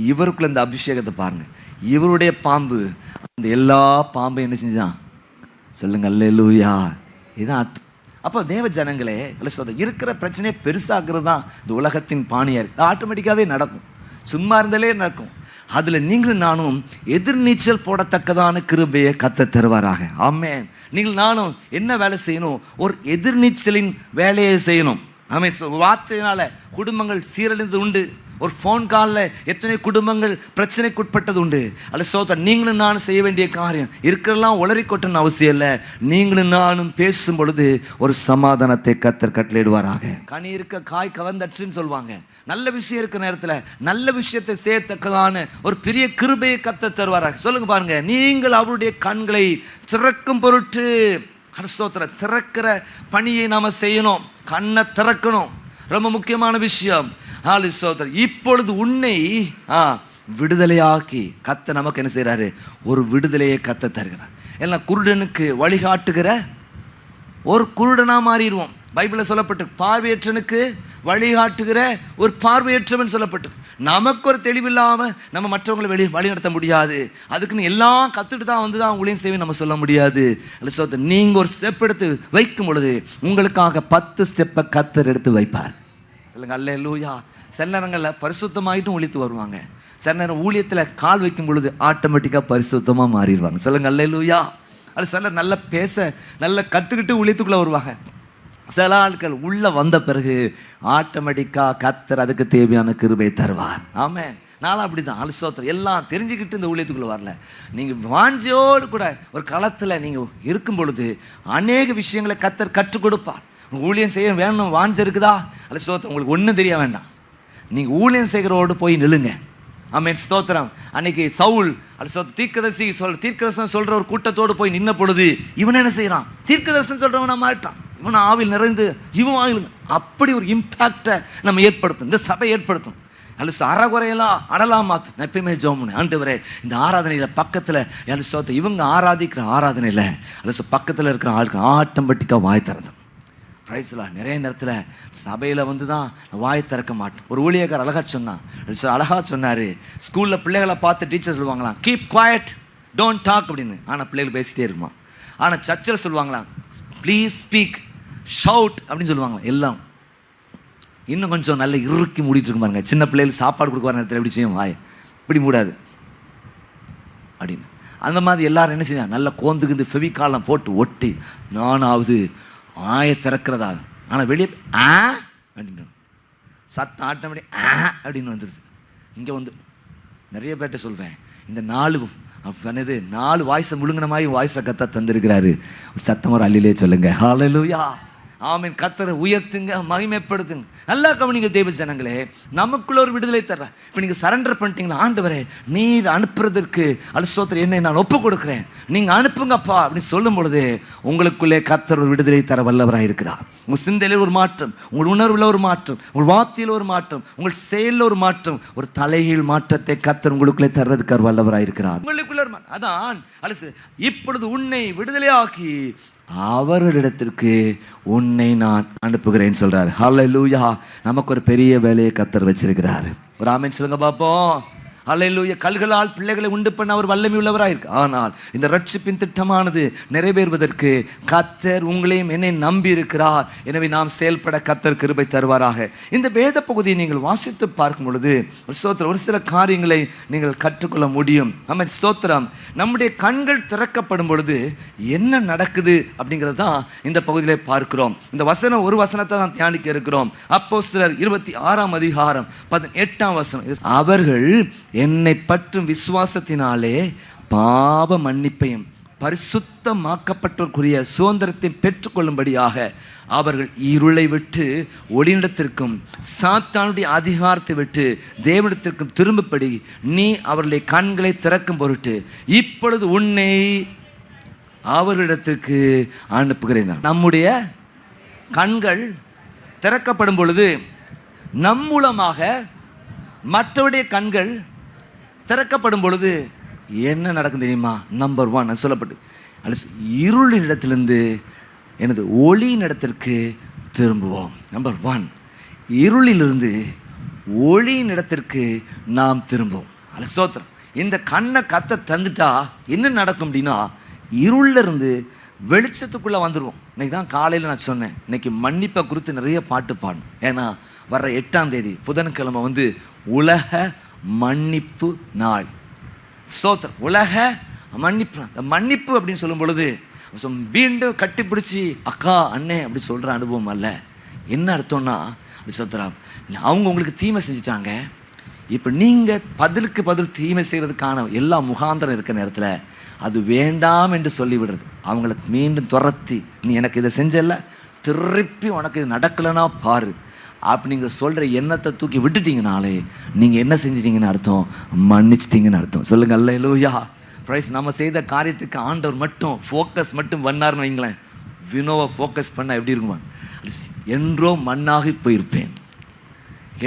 இவருக்குள்ள இந்த அபிஷேகத்தை பாருங்க. இவருடைய பாம்பு அந்த எல்லா பாம்பையும் என்ன செஞ்சுதான் சொல்லுங்க அல்லேலூயா. இதுதான் அப்போ தேவ ஜனங்களே இருக்கிற பிரச்சனையை பெருசாக்குறது தான் இந்த உலகத்தின் பாணியாக இருக்குது. ஆட்டோமேட்டிக்காகவே நடக்கும், சும்மா இருந்தாலே நடக்கும். அதில் நீங்களும் நானும் எதிர்நீச்சல் போடத்தக்கதான கிருபையை கர்த்தர் தருவாராக. ஆமென். நீங்கள் நானும் என்ன வேலை செய்யணும், ஒரு எதிர்நீச்சலின் வேலையை செய்யணும். ஆமென். வார்த்தையினால குடும்பங்கள் சீரழிந்து உண்டு. ஒரு ஃபோன் காலில் எத்தனை குடும்பங்கள் பிரச்சனைக்குட்பட்டது உண்டு. அல்ல சோதர் நீங்களும் நானும் செய்ய வேண்டிய காரியம் இருக்கிறதெல்லாம் உளறி கொட்டணும் அவசியம் இல்லை. நீங்களும் நானும் பேசும் பொழுது ஒரு சமாதானத்தை கர்த்தர் கட்டளையிடுவாராக. கனி இருக்க காய் கவர்ந்தற்றுன்னு சொல்லுவாங்க. நல்ல விஷயம் இருக்கிற நேரத்தில் நல்ல விஷயத்தை செய்யத்தக்கதான ஒரு பெரிய கிருபையை கர்த்தர் தருவாராக. சொல்லுங்க பாருங்க, நீங்கள் அவருடைய கண்களை திறக்கும் பொருட்டு ஹர்ஸ்தோத்திரம் திறக்கிற பணியை நாம் செய்யணும். கண்ணை திறக்கணும், ரொம்ப முக்கியமான விஷயம். ஹல்லேலூயா. இப்பொழுது உன்னை விடுதலையாக்கி கர்த்தர் நமக்கு என்ன செய்கிறாரு, ஒரு விடுதலையை கர்த்தர் தருகிறார். எல்லாம் குருடனுக்கு வழிகாட்டுகிற ஒரு குருடனா மாறிடுவோம். பைபிளில் சொல்லப்பட்டு பார்வையற்றனுக்கு வழிகாட்டுகிற ஒரு பார்வையற்றவன் சொல்லப்பட்டு, நமக்கு ஒரு தெளிவில்லாமல் நம்ம மற்றவங்களை வழி நடத்த முடியாது. அதுக்குன்னு எல்லாம் கற்றுட்டு தான் வந்து தான் உங்களையும் செய்வேன் நம்ம சொல்ல முடியாது. அல்ல நீங்கள் ஒரு ஸ்டெப் எடுத்து வைக்கும் பொழுது உங்களுக்காக 10 ஸ்டெப்பை கர்த்தர் எடுத்து வைப்பார். சொல்லுங்க அல்லேலூயா. சில நேரங்களில் பரிசுத்தமாயிட்டும் ஒழித்து வருவாங்க. சில நேரம் ஊழியத்தில் கால் வைக்கும் பொழுது ஆட்டோமேட்டிக்காக பரிசுத்தமாக மாறிடுவாங்க. சொல்லுங்க அல்லேலூயா. அது சில நல்ல பேச நல்ல கற்றுக்கிட்டு ஊழியத்துக்குள்ளே வருவாங்க. சில ஆட்கள் உள்ளே வந்த பிறகு ஆட்டோமேட்டிக்காக கர்த்தர் அதுக்கு தேவையான கிருபை தருவார். ஆமென். நானும் அப்படி தான் அலுசோத்திரம் எல்லாம் தெரிஞ்சுக்கிட்டு இந்த ஊழியத்துக்குள்ளே வரல. நீங்கள் வாஞ்சியோடு கூட ஒரு களத்தில் நீங்கள் இருக்கும் பொழுது அநேக விஷயங்களை கர்த்தர் கற்றுக் கொடுப்பார். ஊழியம் செய்ய வேணும் வாஞ்ச இருக்குதா அலுசோத்திரம் உங்களுக்கு ஒன்றும் தெரிய வேண்டாம். நீங்கள் ஊழியம் செய்கிறோடு போய் நில்லுங்க. ஆமென், ஸ்தோத்திரம். அன்னைக்கு சவுல் தீர்க்கதரிசனம் சொல்ற ஒரு கூட்டத்தோடு போய் நின்ன பொழுது இவன் என்ன செய்யறான்? தீர்க்கதரிசனம் சொல்றவன் மாட்டான். இவன் ஆவில் நிறைந்து இவன் ஆவில் அப்படி ஒரு இம்பாக்டை நம்ம ஏற்படுத்தும், இந்த சபை ஏற்படுத்தும். அறகுறையெல்லாம் அடலாம் மாத்து. நான் எப்பயுமே ஜெபம் பண்ணேன், ஆண்டவரே இந்த ஆராதனையில் பக்கத்தில் இவங்க ஆராதிக்கிற ஆராதனையில் பக்கத்தில் இருக்கிற ஆளுக்கு ஆட்டோமேட்டிக்காக வாய் திறந்தோம். பிரைஸ்லாம். நிறைய நேரத்தில் சபையில் வந்து தான் வாய் திறக்க மாட்டோம். ஒரு ஊழியக்கார் அழகாக சொன்னார், ஸ்கூலில் பிள்ளைகளை பார்த்து டீச்சர் சொல்லுவாங்களாம், கீப் குவாய்ட், டோன்ட் டாக் அப்படின்னு. ஆனால் பிள்ளைகள் பேசிட்டே இருக்குமா. ஆனால் சர்ச்சில் சொல்லுவாங்களாம், ப்ளீஸ் ஸ்பீக், ஷவுட் அப்படின்னு சொல்லுவாங்களாம். எல்லாம் இன்னும் கொஞ்சம் நல்ல இறுக்கி மூடிட்டு இருக்கு பாருங்க. சின்ன பிள்ளைகளுக்கு சாப்பாடு கொடுக்க வர நேரத்தில் எப்படி செய்யும்? வாய் இப்படி மூடாது அப்படின்னு. அந்த மாதிரி எல்லாரும் என்ன செய்ய, நல்லா கோந்துக்குந்து ஃபெவிகாலம் போட்டு ஒட்டி நானாவது ஆய திறக்கிறதா. ஆனால் வெளியே அப்படின்னு சத்தம் ஆட்டோமேட்டிக் அப்படின்னு வந்துடுது. இங்கே வந்து நிறைய பேர்கிட்ட சொல்வேன், இந்த 4 வாய்ஸை முழுங்கின மாதிரி வாய்ஸை கத்த தந்திருக்கிறாரு. ஒரு சத்தம் ஒரு அல்லிலே சொல்லுங்க, ஹல்லேலூயா. ஆமென். கர்த்தரை உயர்த்துங்க, மகிமைப்படுத்துங்க. நல்லா கவனிங்க தேவ ஜனங்களே, நமக்குள்ள ஒரு விடுதலை தர்ற. இப்போ நீங்கள் சரண்டர் பண்ணிட்டீங்களா? ஆண்டவரே நீர் அனுப்புறதற்கு அல்சோத்திர என்னை நான் ஒப்பு கொடுக்குறேன், நீங்கள் அனுப்புங்கப்பா அப்படின்னு சொல்லும் பொழுது உங்களுக்குள்ளே கர்த்தர் ஒரு விடுதலை தர வல்லவராக இருக்கிறார். உங்கள் சிந்தையில் ஒரு மாற்றம், உங்கள் உணர்வில் ஒரு மாற்றம், உங்கள் வார்த்தையில் ஒரு மாற்றம், உங்கள் செயலில் ஒரு மாற்றம், ஒரு தலைகீழ் மாற்றத்தை கர்த்தர் உங்களுக்குள்ளே தர்றதுக்கு அவர் வல்லவராக இருக்கிறார். உங்களுக்குள்ள ஒரு அதான் இப்பொழுது உன்னை விடுதலையாக்கி அவர்களிடத்திற்கு உன்னை நான் அனுப்புகிறேன் சொல்றார். ஹல்லேலூயா. நமக்கு ஒரு பெரிய வேலையை கர்த்தர் வச்சிருக்கிறார். ஒரு ஆமென் சொல்லுங்க பாப்போம். அல்லேலூயா. கல்களால் பிள்ளைகளை உண்டு பண்ண அவர் வல்லமை உள்ளவராக இருக்கு. ஆனால் இந்த ரட்சிப்பின் திட்டமானது நிறைவேறுவதற்கு கர்த்தர் உங்களையும் என்னை நம்பி இருக்கிறார். எனவே நாம் செயல்பட கர்த்தர் கிருபை தருவாராக. இந்த வேத பகுதியை நீங்கள் வாசித்து பார்க்கும் பொழுது ஸ்தோத்திரம், ஒரு சில காரியங்களை நீங்கள் கற்றுக்கொள்ள முடியும். ஆமென், ஸ்தோத்திரம். நம்முடைய கண்கள் திறக்கப்படும் பொழுது என்ன நடக்குது அப்படிங்கிறது தான் இந்த பகுதியிலே பார்க்கிறோம். இந்த வசனம் ஒரு வசனத்தை தான் தியானிக்க இருக்கிறோம். அப்போஸ்தலர் 26ஆம் அதிகாரம் 18ஆம் வசனம். அவர்கள் என்னை பற்றும் விசுவாசத்தினாலே பாவ மன்னிப்பையும் பரிசுத்தமாக்கப்பட்டோருக்குரிய சுதந்திரத்தை பெற்றுக்கொள்ளும்படியாக அவர்கள் இருளை விட்டு ஒளியிடத்திற்கும் சாத்தானுடைய அதிகாரத்தை விட்டு தேவனிடத்திற்கும் திரும்பப்படி நீ அவர்களுடைய கண்களை திறக்கும் பொருட்டு இப்பொழுது உன்னை அவர்களிடத்திற்கு அனுப்புகிறேன். நம்முடைய கண்கள் திறக்கப்படும் பொழுது நம் மூலமாக மற்றவருடைய கண்கள் திறக்கப்படும் பொழுது என்ன நடக்கும் தெரியுமா? நம்பர் 1 சொல்லப்பட்டு இருளின் இடத்திலிருந்து எனது ஒளியின் இடத்திற்கு திரும்புவோம். நம்பர் 1, இருளிலிருந்து ஒளியின் இடத்திற்கு நாம் திரும்புவோம். ஸ்தோத்திரம். இந்த கண்ணை கத்த தந்துட்டா என்ன நடக்கும் அப்படின்னா, இருளில் இருந்து வெளிச்சத்துக்குள்ளே வந்துடுவோம். இன்னைக்கு தான் காலையில் நான் சொன்னேன், இன்னைக்கு மன்னிப்பை குறித்து நிறைய பாட்டு பாடணும். ஏன்னா வர்ற 8ஆம் தேதி புதன்கிழமை வந்து உலக மன்னிப்பு நாள். ஸ்தோத்திரம். உலக மன்னிப்பு. அந்த மன்னிப்பு அப்படின்னு சொல்லும் பொழுது மீண்டும் கட்டிப்பிடிச்சி அக்கா அண்ணே அப்படி சொல்கிற அனுபவம் அல்ல. என்ன அர்த்தம்னா, ஸ்தோத்திரம், அவங்க உங்களுக்கு தீமை செஞ்சுட்டாங்க, இப்போ நீங்கள் பதிலுக்கு பதில் தீமை செய்கிறதுக்கான எல்லா முகாந்திரம் இருக்கிற நேரத்தில் அது வேண்டாம் என்று சொல்லிவிடுறது. அவங்கள மீண்டும் துரத்தி நீ எனக்கு இதை செஞ்சல, திருப்பி உனக்கு இது நடக்கலைன்னா பாரு அப்படிங்கிற சொல்கிற எண்ணத்தை தூக்கி விட்டுட்டீங்கனாலே நீங்கள் என்ன செஞ்சிட்டீங்கன்னு அர்த்தம்? மன்னிச்சிட்டிங்கன்னு அர்த்தம். சொல்லுங்கள் அல்லேலூயா. ப்ரைஸ். நம்ம செய்த காரியத்துக்கு ஆண்டவர் மட்டும் ஃபோக்கஸ் மட்டும் பண்ணார்னு வைங்களேன், வினோவை ஃபோக்கஸ் பண்ணால் எப்படி இருக்குமா? என்றோ மண்ணாகி போயிருப்பேன்,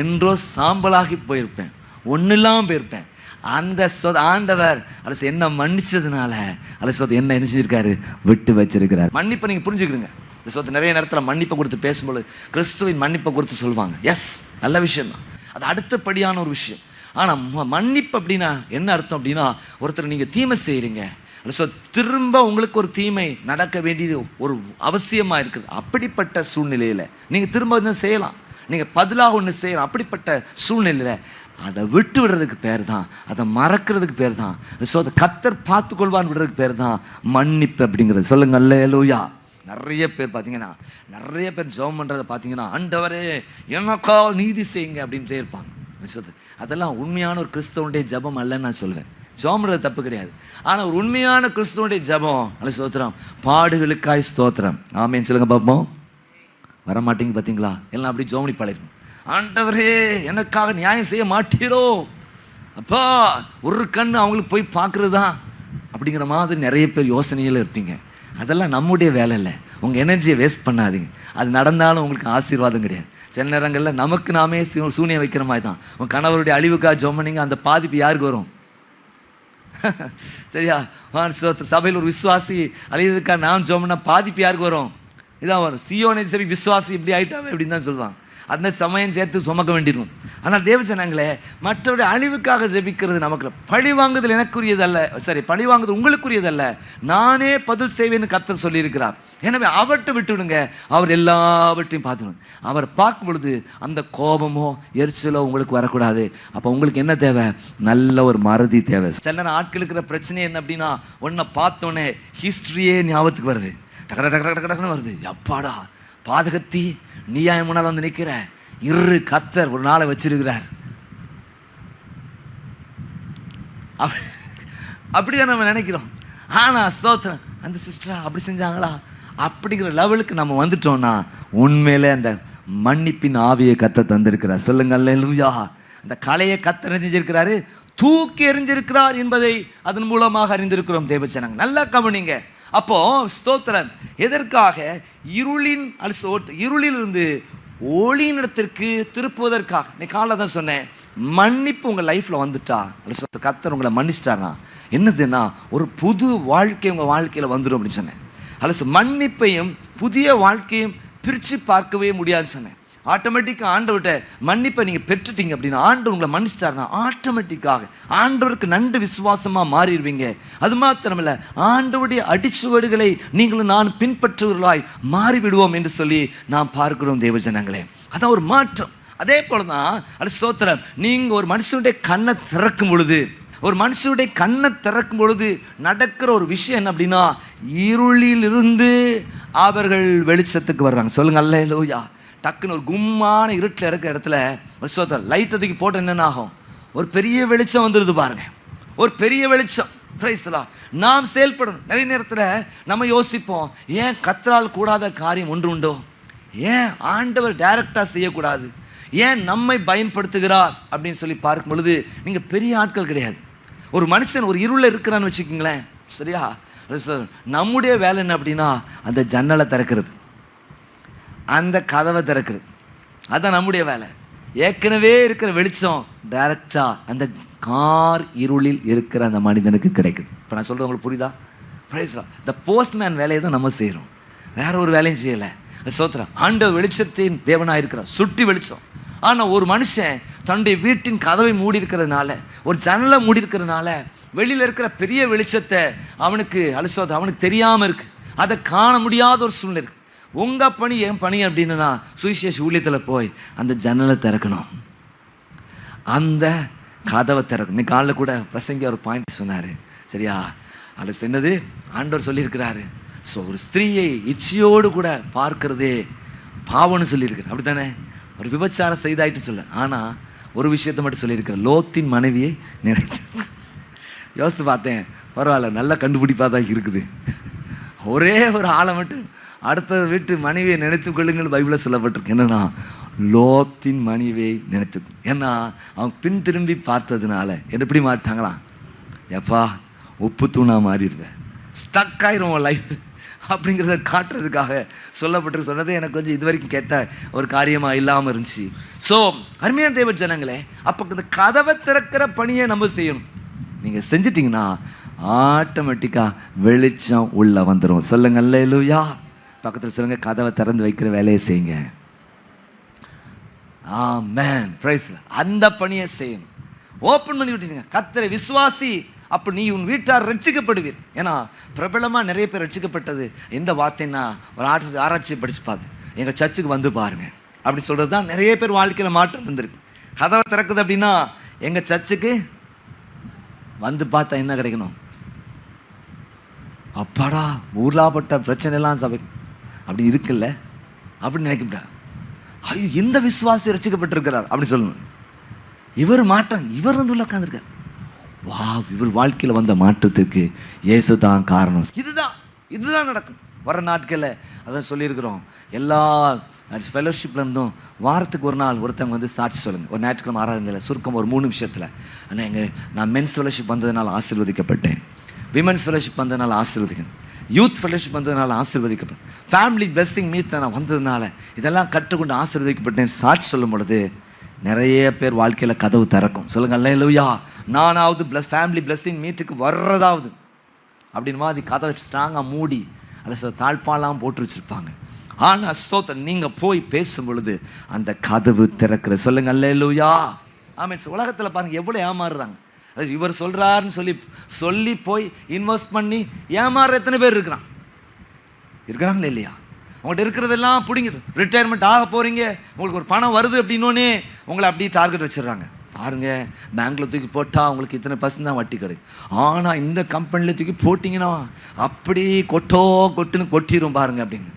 என்றோ சாம்பலாகி போயிருப்பேன், ஒன்றும் இல்லாமல் போயிருப்பேன். அந்த ஆண்டவர் என்ன மன்னிச்சதுனால என்ன செஞ்சிருக்காரு? விட்டு வச்சிருக்கிறார். மன்னிப்பை நீங்கள் புரிஞ்சுக்கிறீங்க. நிறைய நேரத்தில் மன்னிப்பை கொடுத்து பேசும்போது கிறிஸ்துவின் மன்னிப்பை கொடுத்து சொல்லுவாங்க. எஸ், நல்ல விஷயம்தான், அது அடுத்தபடியான ஒரு விஷயம். ஆனால் மன்னிப்பு அப்படின்னா என்ன அர்த்தம் அப்படின்னா, ஒருத்தர் நீங்கள் தீமை செய்கிறீங்க, திரும்ப உங்களுக்கு ஒரு தீமை நடக்க வேண்டியது ஒரு அவசியமாக இருக்குது. அப்படிப்பட்ட சூழ்நிலையில் நீங்கள் திரும்ப ஒன்று செய்யலாம், நீங்கள் பதிலாக ஒன்று செய்யலாம். அப்படிப்பட்ட சூழ்நிலையில் அதை விட்டு விடுறதுக்கு பேர் தான், அதை மறக்கிறதுக்கு பேர் தான், அதை கர்த்தர் பார்த்து கொள்வான்னு விடுறதுக்கு பேர் தான் மன்னிப்பு அப்படிங்கிறது. சொல்லுங்க அல்லேலூயா. நிறைய பேர் பார்த்தீங்கன்னா, நிறைய பேர் ஜெபம் பண்ணுறதை பார்த்தீங்கன்னா, ஆண்டவரே எனக்கா நீதி செய்யுங்க அப்படின்ட்டே இருப்பாங்க. அதெல்லாம் உண்மையான ஒரு கிறிஸ்தவனுடைய ஜெபம் அல்லன்னு நான் சொல்லுவேன். ஜெபம்ன்றது தப்பு கிடையாது. ஆனால் ஒரு உண்மையான கிறிஸ்தவனுடைய ஜெபம் ஸ்தோத்திரம், பாடுகளுக்காய் ஸ்தோத்திரம். ஆமேன்னு சொல்லுங்க பார்ப்போம். வரமாட்டீங்க பார்த்தீங்களா? எல்லாம் அப்படி ஜெபம் பண்ணி பழகும். ஆண்டவரே எனக்காக நியாயம் செய்ய மாட்டீரோ அப்பா ஒரு கண் அவங்களுக்கு போய் பார்க்குறது தான் அப்படிங்கிற மாதிரி நிறைய பேர் யோசனையில் இருப்பீங்க. அதெல்லாம் நம்முடைய வேலை இல்லை. உங்கள் எனர்ஜியை வேஸ்ட் பண்ணாதீங்க. அது நடந்தாலும் உங்களுக்கு ஆசீர்வாதம் கிடையாது. சில நேரங்களில் நமக்கு நாமே சூனியம் வைக்கிற மாதிரி தான். உங்கள் கணவருடைய அழிவுக்காக ஜெபம் பண்ணீங்க, அந்த பாதிப்பு யாருக்கு வரும்? சரியா? சபையில் ஒரு விசுவாசி அழிவதற்காக நாம் ஜெபம் பண்ணால் பாதிப்பு யாருக்கு வரும்? இதான் வரும். சியோனை சரி விசுவாசி இப்படி ஆகிட்டாவே அப்படின்னு தான் சொல்லுவாங்க. அந்த சமயம் சேர்த்து சுமக்க வேண்டியிருக்கும். ஆனால் தேவஜனங்களே, மற்றவருடைய அழிவுக்காக ஜெபிக்கிறது நமக்கு பழி வாங்குதல் எனக்குரியதல்ல, சரி பழி வாங்குதல் உங்களுக்குரியதல்ல, நானே பதில் செய்வேன்னு கர்த்தர் சொல்லியிருக்கிறார். எனவே அவர்கிட்ட விட்டுவிடுங்க. அவர் எல்லாவற்றையும் பார்த்துக்கணும். அவர் பார்க்கும் பொழுது அந்த கோபமோ எரிச்சலோ உங்களுக்கு வரக்கூடாது. அப்போ உங்களுக்கு என்ன தேவை? நல்ல ஒரு மறதி தேவை. சில நேரம் ஆட்களுக்கு இருக்கிற பிரச்சனை என்ன அப்படின்னா, ஒன்றை பார்த்தோன்னே ஹிஸ்ட்ரியே ஞாபகத்துக்கு வருது. டக்கு டக்கு டக்கு டக்குன்னு வருது. எப்பாடா பாதகத்தி நீயா என் முன்னால் வந்து நிற்கிற, இரு கர்த்தர் ஒரு நாளை வச்சிருக்கிறார். அப்படிதான் நம்ம நினைக்கிறோம். ஆனால் ஸ்தோத்திரம், அந்த சிஸ்டரா அப்படி செஞ்சாங்களா அப்படிங்கிற லெவலுக்கு நம்ம வந்துட்டோம்னா உண்மையிலே அந்த மன்னிப்பின் ஆவியை கர்த்தர் தந்திருக்கிறார். சொல்லுங்க அல்லேலூயா. அந்த கலையை கர்த்தர் செஞ்சிருக்கிறாரு, தூக்கி எறிஞ்சிருக்கிறார் என்பதை அதன் மூலமாக அறிந்திருக்கிறோம். தேவச்சனங்க நல்லா கவனிங்க. அப்போ ஸ்தோத்திரம், எதற்காக? இருளிலிருந்து ஒளியினிடத்திற்கு திருப்புவதற்காக. நீ காலைல தான் சொன்னேன், மன்னிப்பு உங்கள் லைஃப்பில் வந்துட்டா, கர்த்தர் உங்களை மன்னிச்சிட்டாருனா என்னதுன்னா ஒரு புது வாழ்க்கை உங்கள் வாழ்க்கையில் வந்துடும் அப்படின்னு சொன்னேன். மன்னிப்பையும் புதிய வாழ்க்கையும் பிரித்து பார்க்கவே முடியாதுன்னு சொன்னேன். ஆட்டோமேட்டிக்காக ஆண்டவர்கிட்ட மன்னிப்பை நீங்கள் பெற்றுட்டீங்க அப்படின்னா, ஆண்டவர் உங்களை மன்னிச்சிட்டாருன்னா ஆட்டோமேட்டிக்காக ஆண்டவருக்கு நன்றி விசுவாசமாக மாறிடுவீங்க. அது மாத்திரமில்லை, ஆண்டவருடைய அடிச்சுவடுகளை நீங்களும் நான் பின்பற்றுவர்களாய் மாறிவிடுவோம் என்று சொல்லி நாம் பார்க்கிறோம். தேவஜனங்களே, அதான் ஒரு மாற்றம். அதே போல தான் அது ஸ்தோத்திரம், நீங்கள் ஒரு மனுஷனுடைய கண்ணை திறக்கும் பொழுது, ஒரு மனுஷனுடைய கண்ணை திறக்கும் பொழுது நடக்கிற ஒரு விஷயம் என்ன அப்படின்னா, இருளிலிருந்து அவர்கள் வெளிச்சத்துக்கு வர்றாங்க. சொல்லுங்க அல்லேலூயா. டக்குன்னு ஒரு கும்மான இருட்டில் இருக்கிற இடத்துல லைட்டை தூக்கி போட்டு என்னென்ன ஆகும்? ஒரு பெரிய வெளிச்சம் வந்துடுது பாருங்க. ஒரு பெரிய வெளிச்சம். நாம் செயல்படணும். நிறைய நேரத்தில் நம்ம யோசிப்போம், ஏன் கர்த்தரால் கூடாத காரியம் ஒன்று உண்டோ? ஏன் ஆண்டவர் டைரக்டாக செய்யக்கூடாது? ஏன் நம்மை பயன்படுத்துகிறார் அப்படின்னு சொல்லி பார்க்கும் பொழுது, நீங்கள் பெரிய ஆட்கள் கிடையாது. ஒரு மனுஷன் ஒரு இருளில் இருக்கிறான்னு வச்சுக்கோங்களேன், சரியா? நம்முடைய வேலை என்ன அப்படின்னா, அந்த ஜன்னலை திறக்கிறது, அந்த கதவை திறக்கிறது. அதுதான் நம்முடைய வேலை. ஏற்கனவே இருக்கிற வெளிச்சம் டைரக்டா அந்த கார் இருளில் இருக்கிற அந்த மனிதனுக்கு கிடைக்குது. இப்போ நான் சொல்றது உங்களுக்கு புரியுதா? இந்த போஸ்ட்மேன் வேலையை தான் நம்ம செய்கிறோம், வேற ஒரு வேலையும் செய்யலை. சோத்திரம், ஆண்டவர் வெளிச்சத்தின் தேவனாக இருக்கிறார், சுட்டி வெளிச்சம். ஆனால் ஒரு மனுஷன் தன்னுடைய வீட்டின் கதவை மூடி இருக்கிறதுனால, ஒரு ஜன்னலை மூடி இருக்கிறதுனால, வெளியில் இருக்கிற பெரிய வெளிச்சத்தை அவனுக்கு தெரியாமல் இருக்கு, அதை காண முடியாத ஒரு சூழ்நிலை இருக்கு. உங்கள் பணி என் பணி அப்படின்னா, சுவிசேஷ ஊழியத்தில் போய் அந்த ஜன்னலை திறக்கணும், அந்த கதவை திறக்கணும். இன்னைக்கு காலையில் கூட பிரசங்க ஒரு பாயிண்ட் சொன்னார், சரியா? அது என்னது ஆண்டவர் சொல்லியிருக்கிறாரு, ஸோ ஒரு ஸ்திரீயை இச்சையோடு கூட பார்க்கறதே பாவம்னு சொல்லியிருக்கிறார். அப்படி தானே? ஒரு விபச்சாரம் செய்தாயிட்டு சொல்ல. ஆனால் ஒரு விஷயத்தை மட்டும் சொல்லியிருக்கிறேன், லோத்தின் மனைவியை நினைத்து. யோசித்து பார்த்தேன், பரவாயில்ல, நல்லா கண்டுபிடிப்பாக தான் இருக்குது. ஒரே ஒரு ஆளை மட்டும் அடுத்த வீட்டு மனைவியை நினைத்து கொள்ளுங்கள் பைபிளில் சொல்லப்பட்டிருக்கு. என்னன்னா, லோத்தின் மனைவியை நினைத்து. ஏன்னா அவன் பின் திரும்பி பார்த்ததுனால எப்படி மாட்டாங்களாம், எப்பா உப்பு தூணா மாறிடுவேன், ஸ்டக் ஆயிரும் லைஃப் அப்படிங்கிறத காட்டுறதுக்காக சொல்லப்பட்டு சொன்னது எனக்கு கொஞ்சம் இது வரைக்கும் கேட்ட ஒரு காரியமாக இல்லாமல் இருந்துச்சு. ஸோ அருமையான தேவ ஜனங்களே, அப்போ இந்த கதவை திறக்கிற பணியை நம்ம செய்யணும். நீங்கள் செஞ்சிட்டிங்கன்னா ஆட்டோமேட்டிக்காக வெளிச்சம் உள்ள வந்துடும். சொல்லுங்க அல்லேலூயா. பக்கத்தில் சொல்லுங்க, கதவை திறந்து வைக்கிற வேலையை செய்யுங்க. ஆமென், பிரைஸ். அந்த பணியை செய்யணும். ஓப்பன் பண்ணி விட்டுருங்க, கர்த்தரை விசுவாசி, அப்போ நீ உன் வீட்டார் ரட்சிக்கப்படுவீர். ஏன்னா பிரபலமாக நிறைய பேர் ரட்சிக்கப்பட்டது எந்த வார்த்தைன்னா, ஒரு ஆராய்ச்சியை படித்து பார்த்து எங்கள் சர்ச்சுக்கு வந்து பாருங்க அப்படி சொல்கிறது தான் நிறைய பேர் வாழ்க்கையில் மாற்றம் இருந்திருக்கு. கதவை திறக்குது அப்படின்னா எங்கள் சர்ச்சுக்கு வந்து பார்த்தா என்ன கிடைக்கணும்? அப்பாடா, ஊர்லாப்பட்ட பிரச்சனை எல்லாம் சபை அப்படி இருக்குல்ல அப்படின்னு நினைக்கப்பட்டா, ஐயோ இந்த விசுவாசி ரட்சிக்கப்பட்டிருக்கிறார் அப்படி சொல்லணும். இவர் மாற்றம், இவர் வந்து உள்ள உட்காந்துருக்கார், வா, இவர் வாழ்க்கையில் வந்த மாற்றத்துக்கு இயேசு தான் காரணம். இதுதான் நடக்கும் வர நாட்களில். அதான் சொல்லியிருக்கிறோம், எல்லா ஃபெலோஷிப்பில் இருந்தும் வாரத்துக்கு ஒரு நாள் ஒருத்தவங்க வந்து சாட்சி சொல்லுங்கள். ஒரு ஞாயிற்றுக்கிழமை ஆராதனையில் சுருக்கம் ஒரு 3 நிமிஷத்தில், ஆனால் நான் மென்ஸ் ஃபெலோஷிப் வந்ததுனால ஆசீர்வதிக்கப்பட்டேன், விமென்ஸ் ஃபெலோஷிப் வந்ததுனால ஆசீர்வதிக்கணும், யூத் ஃபெலோஷிப் வந்ததுனால ஆசீர்வதிக்கப்பட்டேன், ஃபேமிலி பிளெஸ்ஸிங் மீட் நான் வந்ததுனால இதெல்லாம் கற்றுக்கொண்டு ஆசீர்வதிக்கப்பட்டேன் சாட்சி சொல்லும் பொழுது நிறைய பேர் வாழ்க்கையில் கதவு திறக்கும். சொல்லுங்கள் அல்லேலூயா. நானாவது ஃபேமிலி பிளெஸ்ஸிங் மீட்டுக்கு வர்றதாவது அப்படின்னு மாதிரி கதவை ஸ்ட்ராங்காக மூடி அல்ல தாழ்பாலாம் போட்டு வச்சுருப்பாங்க. ஆனால் ஸ்தோத்திரம், நீங்கள் போய் பேசும் பொழுது அந்த கதவு திறக்கிற. சொல்லுங்கள் அல்லேலூயா. ஆமென். உலகத்தில் பாருங்கள் எவ்வளோ ஏமாறுறாங்க. இவர் சொல்கிறாருன்னு சொல்லி போய் இன்வெஸ்ட் பண்ணி ஏமாறுற எத்தனை பேர் இருக்கிறாங்களே இல்லையா? உங்கள்கிட்ட இருக்கிறதெல்லாம் பிடிங்கிட்டு ரிட்டையர்மெண்ட் ஆக போகிறீங்க, உங்களுக்கு ஒரு பணம் வருது அப்படின்னோடனே உங்களை அப்படியே டார்கெட் வச்சிடுறாங்க. பாருங்கள், பேங்க்கில் தூக்கி போட்டால் உங்களுக்கு இத்தனை % தான் வட்டி கிடைக்கும், ஆனால் இந்த கம்பெனியில் தூக்கி போட்டிங்கன்னா அப்படி கொட்டுன்னு கொட்டிடும் பாருங்கள் அப்படின்னு.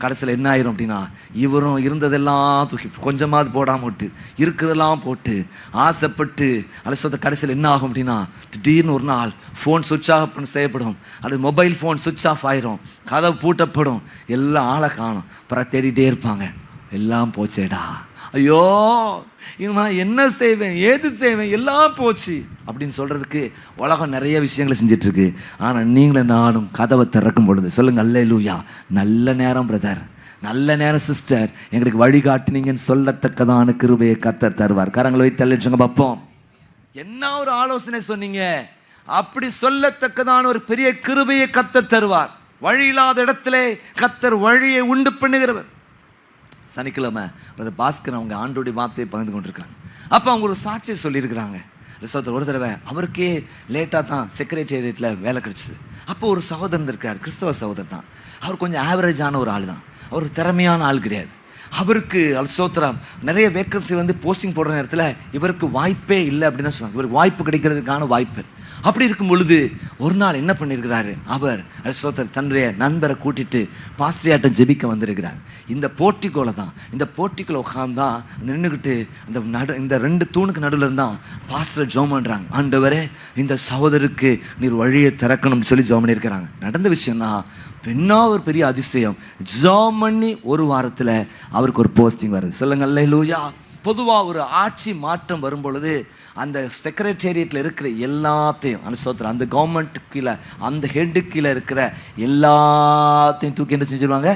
கடைசியில் என்ன ஆயிரும் அப்படின்னா, இவரும் இருந்ததெல்லாம் தூக்கி கொஞ்சமாவது போடாமல் விட்டு இருக்கிறதெல்லாம் போட்டு ஆசைப்பட்டு அலசத்தை கடைசியில் என்ன ஆகும் அப்படின்னா, திடீர்னு ஒரு நாள் ஃபோன் சுவிட்ச் ஆஃப் செய்யப்படும், அல்லது மொபைல் ஃபோன் சுவிட்ச் ஆஃப் ஆயிரும், கதவு பூட்டப்படும், எல்லாம் ஆளை காணும், அப்புறம் தேடிகிட்டே இருப்பாங்க. எல்லாம் போச்சேடா, ஐயோ நான் என்ன செய்வேன், ஏது செய்வேன், எல்லாம் போச்சு அப்படின்னு சொல்கிறதுக்கு உலகம் நிறைய விஷயங்களை செஞ்சிட்ருக்கு. ஆனால் நீங்களும் நானும் கதவை திறக்கும் பொழுது சொல்லுங்கள் அல்லேலூயா. நல்ல நேரம் பிரதர், நல்ல நேரம் சிஸ்டர், எங்களுக்கு வழிகாட்டினீங்கன்னு சொல்லத்தக்கதான கிருபையை கர்த்தர் தருவார். கரங்களை வைத்து தள்ளிடுங்க பார்ப்போம். என்ன ஒரு ஆலோசனை சொன்னீங்க, அப்படி சொல்லத்தக்கதான ஒரு பெரிய கிருபையை கர்த்தர் தருவார். வழி இல்லாத இடத்துல கர்த்தர் வழியை உண்டு பண்ணுகிறவர். சனிக்கிழமை பிரதர் பாஸ்கர் அவங்க ஆண்டோடைய வார்த்தையை பகிர்ந்து கொண்டிருக்கிறாங்க. அப்போ அவங்க ஒரு சாட்சியை சொல்லியிருக்கிறாங்க. ஒரு தடவை அவருக்கே லேட்டாக தான் செக்ரட்டேரியட்டில் வேலை கிடச்சிது. அப்போ ஒரு சகோதரன் இருக்கார், கிறிஸ்தவ சகோதரர் தான். அவர் கொஞ்சம் ஆவரேஜான ஒரு ஆள் தான், அவர் திறமையான ஆள் கிடையாது. அவருக்கு அல்சோத்ராம் நிறைய வேக்கன்சி வந்து போஸ்டிங் போடுற நேரத்தில் இவருக்கு வாய்ப்பே இல்லை அப்படின்னு தான் சொன்னாங்க. இவருக்கு வாய்ப்பு கிடைக்கிறதுக்கான வாய்ப்பு. அப்படி இருக்கும் பொழுது ஒரு நாள் என்ன பண்ணியிருக்கிறாரு, அவர் அல்சோத்தர் தன்னுடைய நண்பரை கூட்டிட்டு பாஸ்டரியாட்ட ஜெபிக்க வந்திருக்கிறார். இந்த போர்ட்டிக்கோல தான், இந்த போர்ட்டிக்கோல உட்காந்தான் நின்றுக்கிட்டு இந்த 2 தூணுக்கு நடுவில் இருந்தால் பாஸ்டர் ஜெபம் பண்ணுறாங்க. ஆண்டவரே இந்த சகோதரருக்கு நீர் வழியை திறக்கணும்னு சொல்லி ஜெபம் பண்ணியிருக்கிறாங்க. நடந்த விஷயம்னா பெண்ணா ஒரு பெரிய அதிசயம், ஜெபம் பண்ணி ஒரு வாரத்தில் அவருக்கு ஒரு போஸ்டிங் வருது. சொல்லுங்கள் அல்லேலூயா. பொதுவாக ஒரு ஆட்சி மாற்றம் வரும் பொழுது அந்த செக்ரட்டேரியட்டில் இருக்கிற எல்லாத்தையும் அனுசோத்திரம், அந்த கவர்மெண்ட் கீழே அந்த ஹெட்டு கீழே இருக்கிற எல்லாத்தையும் தூக்கி என்ன செஞ்சிருவாங்க,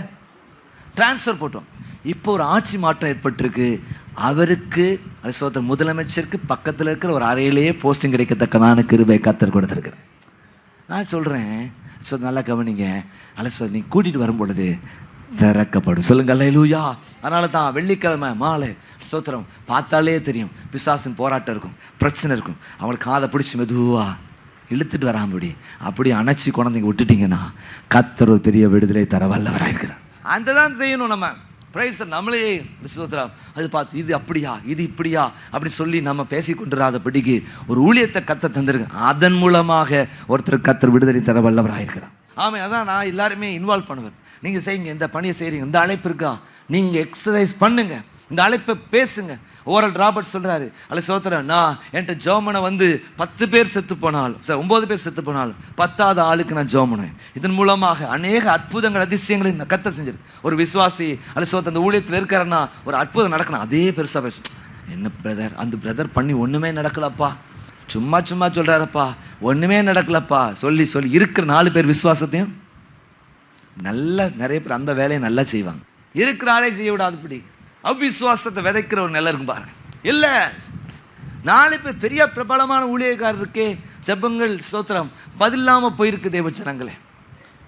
டிரான்ஸ்ஃபர் போட்டோம். இப்போ ஒரு ஆட்சி மாற்றம் ஏற்பட்டிருக்கு. அவருக்கு அனுசோத்திரம் முதலமைச்சருக்கு பக்கத்தில் இருக்கிற ஒரு அறையிலேயே போஸ்டிங் கிடைக்கத்தக்கதான கிருபை கர்த்தர் கொடுத்துருக்குறேன். நான் சொல்கிறேன், நல்லா கவனிங்க. அலசோத் நீ கூட்டிகிட்டு வரும் பொழுது திறக்கப்படும். சொல்லுங்கள் அல்லேலூயா. அதனால தான் வெள்ளிக்கிழமை மாலை ஸ்தோத்திரம் பார்த்தாலே தெரியும், பிசாசின் போராட்டம் இருக்கும், பிரச்சனை இருக்கும். அவங்களுக்கு காதை பிடிச்சி மெதுவாக இழுத்துட்டு வராமடி அப்படி அணைச்சி குழந்தைங்க விட்டுட்டிங்கன்னா கர்த்தர் ஒரு பெரிய விடுதலை தர வல்லவராயிருக்கிறார். அந்த தான் செய்யணும் நம்ம. பிரைஸ் நம்மளே ஸ்தோத்திரம் அது பார்த்து இது அப்படியா இது இப்படியா அப்படி சொல்லி நம்ம பேசி கொண்டிராதபடிக்கு ஒரு ஊழியத்தை கர்த்தர் தந்திருக்கு. அதன் மூலமாக ஒருத்தர் கர்த்தர் விடுதலை தர வல்லவராயிருக்கிறார். ஆமாம், அதான் நான் எல்லாருமே இன்வால்வ் பண்ணுவேன். நீங்கள் செய்யுங்க, இந்த பணியை செய்கிறீங்க, இந்த அழைப்பு இருக்கா, நீங்கள் எக்ஸசைஸ் பண்ணுங்க, இந்த அழைப்பை பேசுங்க. ஓரல் ராபர்ட் சொல்கிறாரு, அல்ல சோத்திரம், நான் என்கிட்ட ஜோமனை வந்து 10 பேர் செத்து போனாலும் 9 பேர் செத்து போனாலும் 10ஆவது ஆளுக்கு நான் ஜோமனேன். இதன் மூலமாக அநேக அற்புதங்கள் அதிசயங்களை நான் கர்த்தர் செஞ்சிரு. ஒரு விசுவாசி அல்ல சோத்திரம் அந்த ஊழியத்தில் இருக்கிறன்னா ஒரு அற்புதம் நடக்கணும், அதே பெருசாக பேசும். என்ன பிரதர், அந்த பிரதர் பண்ணி ஒன்றுமே நடக்கலப்பா, சும்மா சொல்கிறாரப்பா, ஒன்றுமே நடக்கலப்பா சொல்லி இருக்கிற 4 பேர் விசுவாசத்தையும் நிறைய பேர் அந்த வேலையை நல்லா செய்வாங்க. இருக்கிற ஆளே செய்ய விடாதுபடி அவ்விசுவாசத்தை விதைக்கிற ஒரு நிலை இருக்கும் பாருங்க. இல்லை 4 பேர் பெரிய பிரபலமான ஊழியக்காரர் இருக்கே, ஜெபங்கள் ஸ்தோத்திரம் பதில்லாமல் போயிருக்கு. தேவச்சனங்களே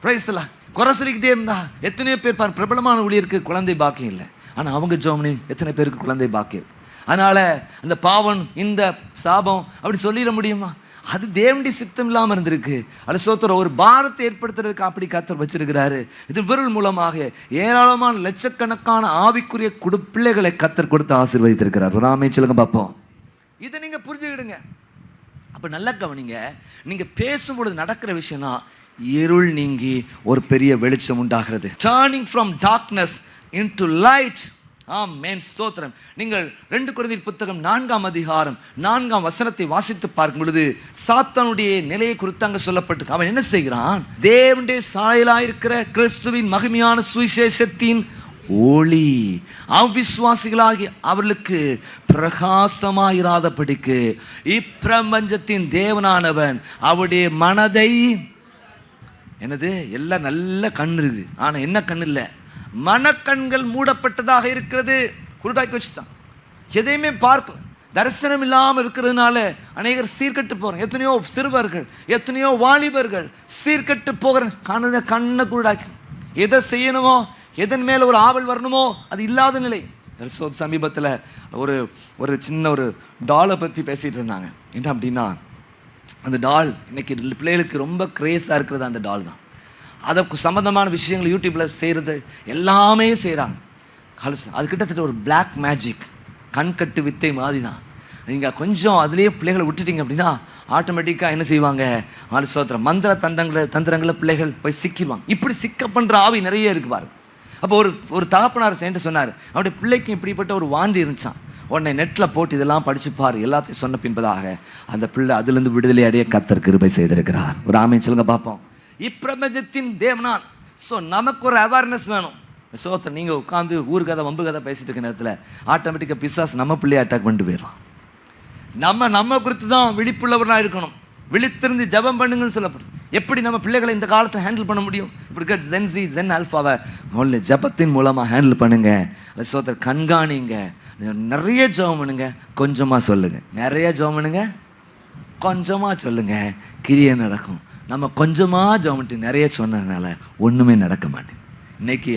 பிரைஸ்லாம் குறை சொல்லிக்கிட்டே இருந்தா எத்தனையோ பேர் பாரு, பிரபலமான ஊழியருக்கு குழந்தை பாக்கியம் இல்லை, ஆனால் அவங்க ஜெபம் எத்தனை பேருக்கு குழந்தை பாக்கியம். அதனால் அந்த பாவம் இந்த சாபம் அப்படி சொல்லிட முடியுமா? அது தேவனுடைய சித்தம் இல்லாமல் இருந்திருக்கு. அது சோத்திரம் ஒரு பாரத்தை ஏற்படுத்துறதுக்கு அப்படி கர்த்தர் வச்சிருக்கிறாரு. இது விரல் மூலமாக ஏராளமான லட்சக்கணக்கான ஆவிக்குரிய பிள்ளைகளை கர்த்தர் கொடுத்து ஆசீர்வதித்திருக்கிறார். ராமே சொல்லுங்க பார்ப்போம். இதை நீங்கள் புரிஞ்சுக்கிடுங்க. அப்போ நல்லா கவனிங்க. நீங்கள் பேசும்பொழுது நடக்கிற விஷயம்னா இருள் நீங்கி ஒரு பெரிய வெளிச்சம் உண்டாகிறது. Turning from darkness into light. Amen ஸ்தோத்திரம். நீங்கள் 2 கொரிந்தியர் புத்தகம் 4ஆம் அதிகாரம் 4ஆம் வசனத்தை வாசித்து பார்க்கும் பொழுது சாத்தானுடைய நிலையை குறித்து அங்க சொல்லப்பட்டு அவன் என்ன செய்கிறான், தேவனுடைய சாயலாயிருக்கிற கிறிஸ்துவின் மகிமையான சுவிசேஷத்தின் ஒளி. அவிசுவாசிகளாகி அவர்களுக்கு பிரகாசமாயிராதபடிக்கு இப்பிரபஞ்சத்தின் தேவனானவன் அவருடைய மனதை, என்னது, எல்லாம் நல்ல கண் இருக்குது, ஆனா என்ன கண் இல்லை, மனக்கண்கள் மூடப்பட்டதாக இருக்கிறது. குருடாக்கி வச்சுட்டான், எதையுமே பார்க்க தரிசனம் இல்லாமல் இருக்கிறதுனால அநேகர் சீர்கட்டு போகிறாங்க. எத்தனையோ சிறுவர்கள், எத்தனையோ வாலிபர்கள் சீர்கட்டு போகிற கண்ணை குருடாக்கி, எதை செய்யணுமோ, எதன் மேலே ஒரு ஆவல் வரணுமோ அது இல்லாத நிலை. சமீபத்தில் ஒரு சின்ன ஒரு டாலை பற்றி பேசிகிட்டு இருந்தாங்க. என்ன அப்படின்னா, அந்த டால் இன்னைக்கு பிள்ளைகளுக்கு ரொம்ப கிரேஸாக இருக்கிறது அந்த டால் தான். அதுக்கு சம்மந்தமான விஷயங்கள் யூடியூப்பில் செய்கிறது எல்லாமே செய்கிறாங்க. அது கிட்டத்தட்ட ஒரு பிளாக் மேஜிக், கண்கட்டு வித்தை மாதிரி தான். நீங்கள் கொஞ்சம் அதுலேயே பிள்ளைகளை விட்டுட்டீங்க அப்படின்னா ஆட்டோமேட்டிக்காக என்ன செய்வாங்க, சோத்திரம் மந்திர தந்திரங்களை பிள்ளைகள் போய் சிக்கிடுவாங்க. இப்படி சிக்க பண்ணுற ஆவி நிறைய இருக்கு பாரு. அப்போ ஒரு தகப்பனார் சேர்ந்து சொன்னார், அவருடைய பிள்ளைக்கு இப்படிப்பட்ட ஒரு வாண்டி இருந்துச்சான். உடனே நெட்டில் போட்டு இதெல்லாம் படிச்சுப்பார். எல்லாத்தையும் சொன்ன பின்பதாக அந்த பிள்ளை அதுலேருந்து விடுதலை அடைய கர்த்தர் கிருபை செய்திருக்கிறார். ஒரு ஆமேன் சொல்லுங்க பார்ப்போம். இப்பிரபஞ்சத்தின் தேவனான். ஸோ நமக்கு ஒரு அவேர்னஸ் வேணும். சோத்திரம் நீங்கள் உட்காந்து ஊர் கதை வம்பு கதை பேசிட்டு இருக்க நேரத்தில் ஆட்டோமேட்டிக்காக பிசாஸ் நம்ம பிள்ளையை அட்டாக் பண்ணிட்டு போயிடுவான். நம்ம குறித்து தான் விழிப்புள்ளவராக இருக்கணும். விழித்திருந்து ஜபம் பண்ணுங்கன்னு சொல்லப்படும். எப்படி நம்ம பிள்ளைகளை இந்த காலத்தில் ஹேண்டில் பண்ண முடியும்? இப்படி ஜென்சி ஜென் ஆல்ஃபாவை ஜபத்தின் மூலமாக ஹேண்டில் பண்ணுங்க. சோத்திர கண்காணிங்க, நிறைய ஜபம் பண்ணுங்க, கொஞ்சமாக சொல்லுங்க. நிறைய ஜபம் பண்ணுங்க, கொஞ்சமாக சொல்லுங்க, கிரியை நடக்கும். நம்ம கொஞ்சமாக ஜபம் பண்ணிட்டு நிறைய சொன்னதுனால ஒன்றுமே நடக்க மாட்டேங்குது. இன்னைக்கு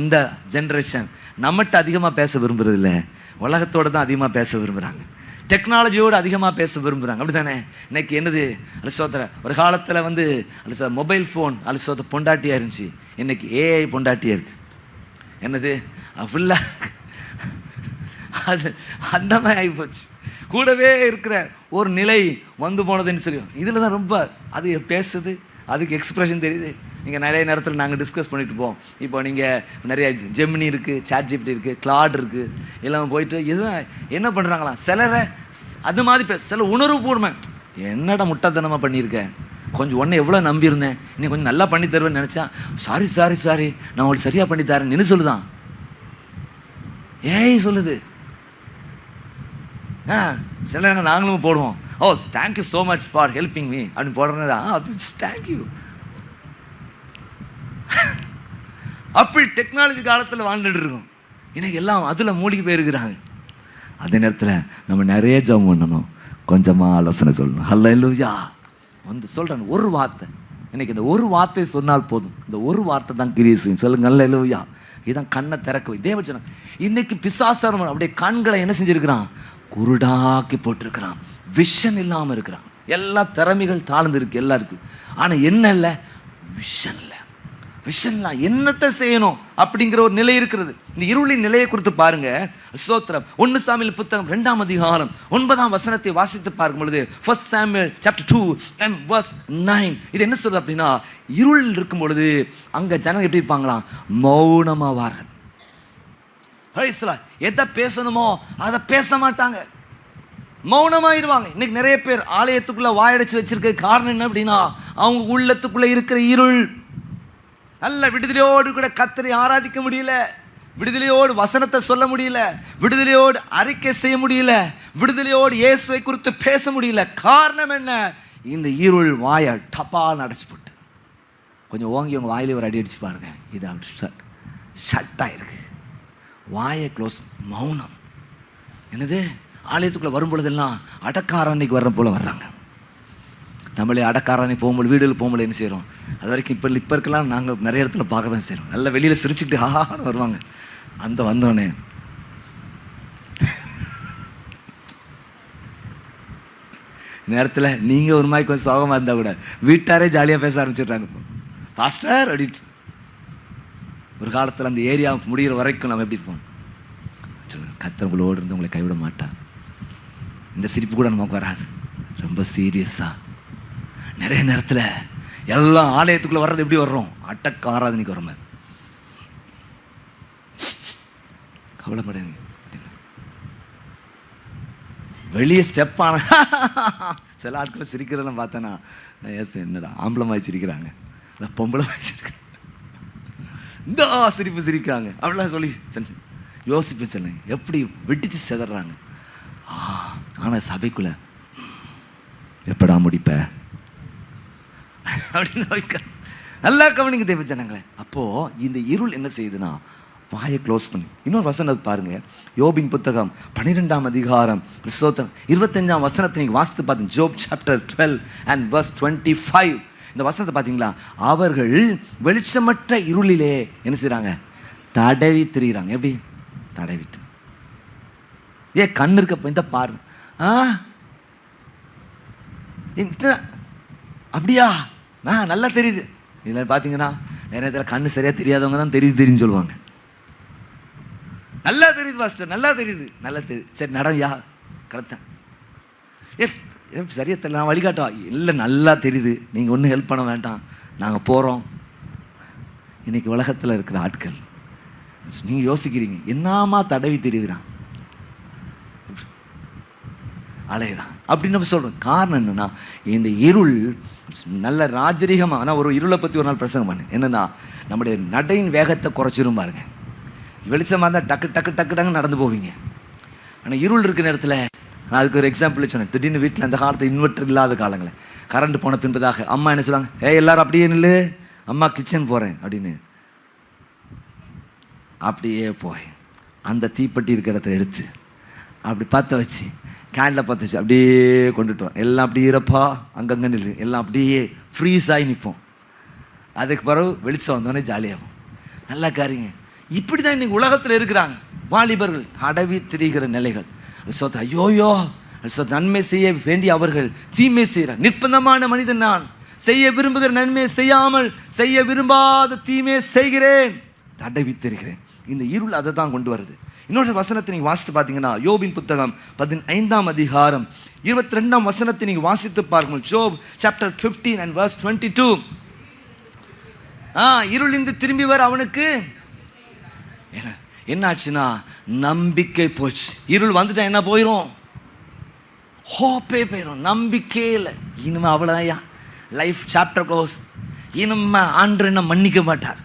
இந்த ஜென்ரேஷன் நம்மகிட்ட அதிகமாக பேச விரும்புறது இல்லை, உலகத்தோடு தான் அதிகமாக பேச விரும்புகிறாங்க, டெக்னாலஜியோடு அதிகமாக பேச விரும்புகிறாங்க. அப்படி தானே? இன்னைக்கு என்னது அலிசோத்திர, ஒரு காலத்தில் வந்து அலிசோ மொபைல் ஃபோன் அலிசோத்த பொண்டாட்டியாக இருந்துச்சு, இன்னைக்கு ஏஐ பொண்டாட்டியாக இருக்குது. என்னது அப்படிலாம் அது அந்த மாதிரி ஆகிப்போச்சு. கூடவே இருக்கிற ஒரு நிலை வந்து போனதுன்னு சொல்லி இதில் தான் ரொம்ப அது பேசுது, அதுக்கு எக்ஸ்பிரஷன் தெரியுது. நீங்கள் நிறைய நேரத்தில் நாங்கள் டிஸ்கஸ் பண்ணிட்டு போவோம். இப்போ நீங்கள் நிறைய ஜெமினி இருக்குது, சாட் ஜிபிடி இருக்குது, கிளாட் இருக்குது, எல்லாம் போயிட்டு எதுவும் என்ன பண்ணுறாங்களாம், சிலரை அது மாதிரி சில உணர்வுபூர்வம், என்னடா முட்டாள்தனமாக பண்ணியிருக்கேன், கொஞ்சம் ஒன்று எவ்வளோ நம்பியிருந்தேன், இன்னும் கொஞ்சம் நல்லா பண்ணி தருவேன்னு நினச்சா, சாரி நான் உங்களுக்கு சரியாக பண்ணி தரேன் நின்று சொல்லுதான். ஏய் சொல்லுது. சில நாங்களும் போடுவோம், oh thank you so much for helping me அப்படின்னு போடுறதா, அது தேங்க்யூ. அப்படி டெக்னாலஜி காலத்தில் வாழ்ந்துட்டு இருக்கோம். இன்னைக்கு எல்லாம் அதில் மூழ்கி போயிருக்கிறாங்க. அதே நேரத்தில் நம்ம நிறைய ஜெபம் பண்ணணும், கொஞ்சமாக ஆலோசனை சொல்லணும். ஹல்லேலூயா. வந்து சொல்கிறேன் ஒரு வார்த்தை, இன்னைக்கு இந்த ஒரு வார்த்தை சொன்னால் போதும். இந்த ஒரு வார்த்தை தான் கிரியை செய்யும். சொல்லுங்க ஹல்லேலூயா. இதான் கண்ணை திறக்க தேவஜனம். இன்னைக்கு பிசாசம் அப்படியே கண்களை என்ன செஞ்சிருக்கிறான், குருடாக்கி போட்டிருக்கிறான். விஷன் இல்லாமல் இருக்கிறான். எல்லா திறமைகள் தாழ்ந்து இருக்கு, எல்லாம் இருக்கு, ஆனால் என்ன இல்லை, விஷன் இல்லை. விஷன்லாம் என்னத்தை செய்யணும் அப்படிங்கிற ஒரு நிலை இருக்கிறது. இந்த இருளின் நிலையை குறித்து பாருங்க. ஸ்தோத்திரம். 1 சாமுவேல் புத்தகம் 2ஆம் அதிகாரம் 9ஆம் வசனத்தை வாசித்து பார்க்கும் பொழுது, 1 Samuel chapter 2 and verse 9, இது என்ன சொல்றது அப்படின்னா, இருள் இருக்கும் பொழுது அங்க ஜனங்கள் எப்படி இருப்பாங்களாம், மௌனமாவார்கள். எதை பேசணுமோ அதை பேச மாட்டாங்க, மௌனமாயிருவாங்க. இன்னைக்கு நிறைய பேர் ஆலயத்துக்குள்ள வாயடைச்சு வச்சிருக்க காரணம் என்ன அப்படின்னா, அவங்க உள்ளத்துக்குள்ள இருக்கிற இருள். நல்ல விடுதலையோடு கூட கர்த்தரை ஆராதிக்க முடியல, விடுதலையோடு வசனத்தை சொல்ல முடியல, விடுதலையோடு அறிக்கை செய்ய முடியல, விடுதலையோடு இயேசுவை குறித்து பேச முடியல. காரணம் என்ன? இந்த இருள் வாயை டப்பால் அடைச்சு போட்டு. கொஞ்சம் ஓங்கி உங்கள் வாயிலே ஒரு அடி அடிச்சு பாருங்க, இது ஷட் ஆயிருக்கு. வாயை க்ளோஸ், மௌனம். என்னது, ஆலயத்துக்குள்ளே வரும்பொழுதெல்லாம் அடக்காரன்னைக்கு வர்ற போல வர்றாங்க. நம்மளே அடக்காரனை போகும்போது, வீடுகள் போகும்போது என்ன செய்கிறோம், அது வரைக்கும் இப்போ இருக்கலாம் நாங்கள் நிறைய இடத்துல பார்க்க தான் செய்கிறோம். நல்லா வெளியில் சிரிச்சுக்கிட்டு ஆஹான்னு வருவாங்க. அந்த வந்தோடனே நேரத்தில் நீங்கள் ஒரு மாதிரி கொஞ்சம் சோகமாக இருந்தால் கூட வீட்டாரே ஜாலியாக பேச ஆரம்பிச்சிடுறாங்க. பாஸ்டர் அப்படின்ட்டு. ஒரு காலத்தில் அந்த ஏரியா முடிகிற வரைக்கும் நம்ம எப்படி இருப்போம், சொல்லுங்கள், கர்த்தர் உங்களோடு இருந்து உங்களை கைவிட மாட்டார். இந்த சிரிப்பு கூட நமக்கு வராது. ரொம்ப சீரியஸாக நிறைய நேரத்தில் எல்லாம் ஆலயத்துக்குள்ளே வர்றது எப்படி வர்றோம், அடக்க ஆராதனைக்கு வர மாதிரி. கவலைப்படாது, வெளியே ஸ்டெப் ஆன சில ஆட்களை சிரிக்கிறதெல்லாம் பார்த்தேன்னா, என்னடா ஆம்பளை மாதிரி சிரிக்கிறாங்க, பொம்பளை மாதிரி சிரிக்கிறாங்க. இந்த சிரிப்பு சிரிக்கிறாங்க அப்படிலாம் சொல்லி யோசிப்பேன் சொன்னேன், எப்படி வெட்டிச்சு செதறாங்க. ஆனால் சபைக்குள்ள எப்படா முடிப்ப அப்படின்னு நல்லா கவனிங்க தேவ ஜனங்களே. அப்போது இந்த இருள் என்ன செய்யுதுன்னா வாயை க்ளோஸ் பண்ணி. இன்னொரு வசனம் பாருங்க, யோபின் புத்தகம் 12ஆம் அதிகாரம் 25ஆம் வசனத்தை நீங்கள் வாசித்து பார்த்தீங்க. ஜோப் சாப்டர் 12 and verse 25. இந்த வசனத்தை பார்த்தீங்களா? அவர்கள் வெளிச்சமற்ற இருளிலே என்ன செய்கிறாங்க? தடவி திரிகிறாங்க. எப்படி தடவிட்டு? கண்ணு இருக்க இந்த பாரு, அப்படியா நல்லா தெரியுது. இதில் பார்த்தீங்கன்னா நிறைய நேரத்தில் கண்ணு சரியாக தெரியாதவங்க தான் தெரியுதுன்னு சொல்லுவாங்க. நல்லா தெரியுது பாஸ்டர், நல்லா தெரியுது, நல்லா தெரியுது, சரி நடயா கடத்தேன். சரியா தெரியல, நான் வழிகாட்டா இல்லை, நல்லா தெரியுது, நீங்கள் ஒன்றும் ஹெல்ப் பண்ண வேண்டாம், நாங்கள் போகிறோம். இன்னைக்கு உலகத்தில் இருக்கிற ஆட்கள் நீங்கள் யோசிக்கிறீங்க, என்னமா தடவி தெரியுறான், அலையிறான் அப்படின்னு நம்ம சொல்கிறோம். காரணம் என்னென்னா இந்த இருள் நல்ல ராஜரீகமாக. ஆனால் ஒரு இருளை பற்றி ஒரு நாள் பிரசங்கம் பண்ணு, என்னென்னா நம்முடைய நடையின் வேகத்தை குறைச்சிரும் பாருங்க. வெளிச்சமாக இருந்தால் டக்கு டக்கு டக்கு டக்குன்னு நடந்து போவீங்க. ஆனால் இருள் இருக்கிற நேரத்தில், நான் அதுக்கு ஒரு எக்ஸாம்பிள் சொன்னேன். திடீர்னு வீட்டில் அந்த காலத்தில் இன்வெர்டர் இல்லாத காலங்களில் கரண்ட் போன பின்பதாக அம்மா என்ன சொல்லுவாங்க, எல்லாரும் அப்படியே நில்லு, அம்மா கிச்சன் போகிறேன் அப்படின்னு. அப்படியே போய் அந்த தீப்பெட்டி இருக்கிற இடத்துல எடுத்து அப்படி பற்ற வச்சு கேண்டில் பற்ற வச்சு அப்படியே கொண்டுட்டோம். எல்லாம் அப்படியே இருப்பா அங்கங்கே நில்லு, எல்லாம் அப்படியே ஃப்ரீஸ் ஆகி நிற்போம். அதுக்கு பிறகு வெளிச்சம் வந்தோடனே ஜாலியாகும். நல்லா காரிங்க. இப்படி தான் இன்னைக்கு உலகத்தில் இருக்கிறாங்க வாலிபர்கள், தடவி திரிகிற நிலைகள். ஐயோயோ நன்மை செய்ய வேண்டிய அவர்கள் தீமை செய்கிறார். நிர்பந்தமான மனிதன் நான், செய்ய விரும்புகிற நன்மை செய்யாமல் செய்ய விரும்பாத தீமை செய்கிறேன், தடவி திரிகிறேன். இந்த இருள் அதை தான் கொண்டு வருது. இன்னொரு வசனத்தை நீங்கள் வாசித்து பார்த்தீங்கன்னா யோபின் புத்தகம் 15ஆம் அதிகாரம் 22ஆம் வசனத்தை நீங்கள் வாசித்து பாருங்கள். ஜோப் சாப்டர் 15 and verse 22. இருளிந்து திரும்பி வர அவனுக்கு என்ன ஆச்சுன்னா நம்பிக்கை போச்சு. இருள் வந்துட்டா என்ன போயிடும்? ஹோப்பே போயிடும், நம்பிக்கை இல்லை. இனிமே அவ்வளோயா லைஃப் சாப்டர் க்ளோஸ். இனிமே ஆண்டு என்ன மன்னிக்க மாட்டார்,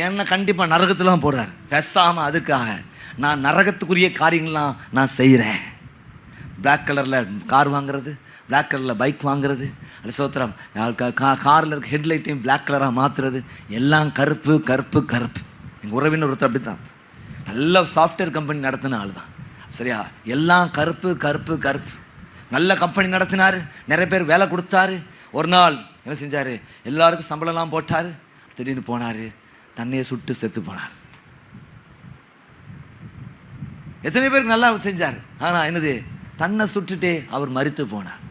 என்ன கண்டிப்பாக நரகத்துலாம் போடுறார். பேசாமல் அதுக்காக நான் நரகத்துக்குரிய காரியங்கள்லாம் நான் செய்கிறேன். பிளாக் கலரில் கார் வாங்குறது, பிளாக் கலரில் பைக் வாங்குறது, அது சோத்திரம். காரில் இருக்க ஹெட்லைட்டையும் பிளாக் கலராக மாற்றுறது, எல்லாம் கருப்பு கருப்பு கருப்பு. எங்கள் உறவினர் ஒருத்தர் அப்படி தான், நல்ல சாஃப்ட்வேர் கம்பெனி நடத்தின ஆள் தான், சரியா, எல்லாம் கருப்பு கருப்பு கருப்பு. நல்ல கம்பெனி நடத்தினார், நிறைய பேர் வேலை கொடுத்தாரு. ஒரு நாள் என்ன செஞ்சார், எல்லாருக்கும் சம்பளம்லாம் போட்டார். திடீர்னு போனார், தண்ணியை சுட்டு செத்து போனார். எத்தனை பேருக்கு நல்லா செஞ்சார், ஆனால் என்னது, தன்னை சுட்டுட்டே அவர் மரித்து போனார்.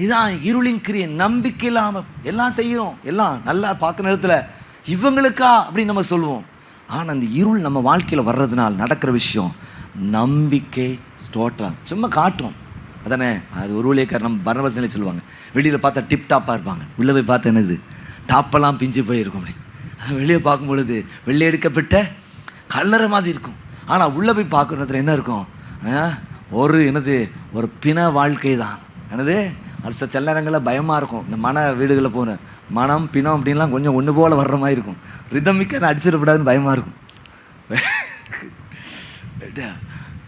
இதுதான் இருளின் கிரியை. நம்பிக்கை இல்லாமல் எல்லாம் செய்கிறோம், எல்லாம் நல்லா பார்க்குற நேரத்தில் இவங்களுக்கா அப்படின்னு நம்ம சொல்லுவோம். ஆனால் அந்த இருள் நம்ம வாழ்க்கையில் வர்றதுனால் நடக்கிற விஷயம் நம்பிக்கை ஸ்டோட்டா சும்மா காட்டுறோம். அதானே, அது ஒரு ஊழியக்காரர் நம்ம பரவசனிலே சொல்லுவாங்க, வெளியில் பார்த்தா டிப் டாப்பாக இருப்பாங்க, உள்ளே போய் பார்த்தா என்னது டாப்பெல்லாம் பிஞ்சு போயிருக்கும். அப்படி வெளியே பார்க்கும் பொழுது வெள்ளை எடுக்கப்பட்ட கல்லறை மாதிரி இருக்கும். ஆனால் உள்ளே போய் பார்க்குறதுல என்ன இருக்கும், ஒரு என்னது ஒரு பிண வாழ்க்கை தான். என்னது அது சில நேரங்களில் பயமாக இருக்கும். இந்த மன வீடுகளில் போன மனம் பிணம் அப்படின்லாம் கொஞ்சம் ஒன்று போல் வர்ற மாதிரி இருக்கும். ரிதமிக்க அதை அடிச்சிடக்கூடாதுன்னு பயமாக இருக்கும்.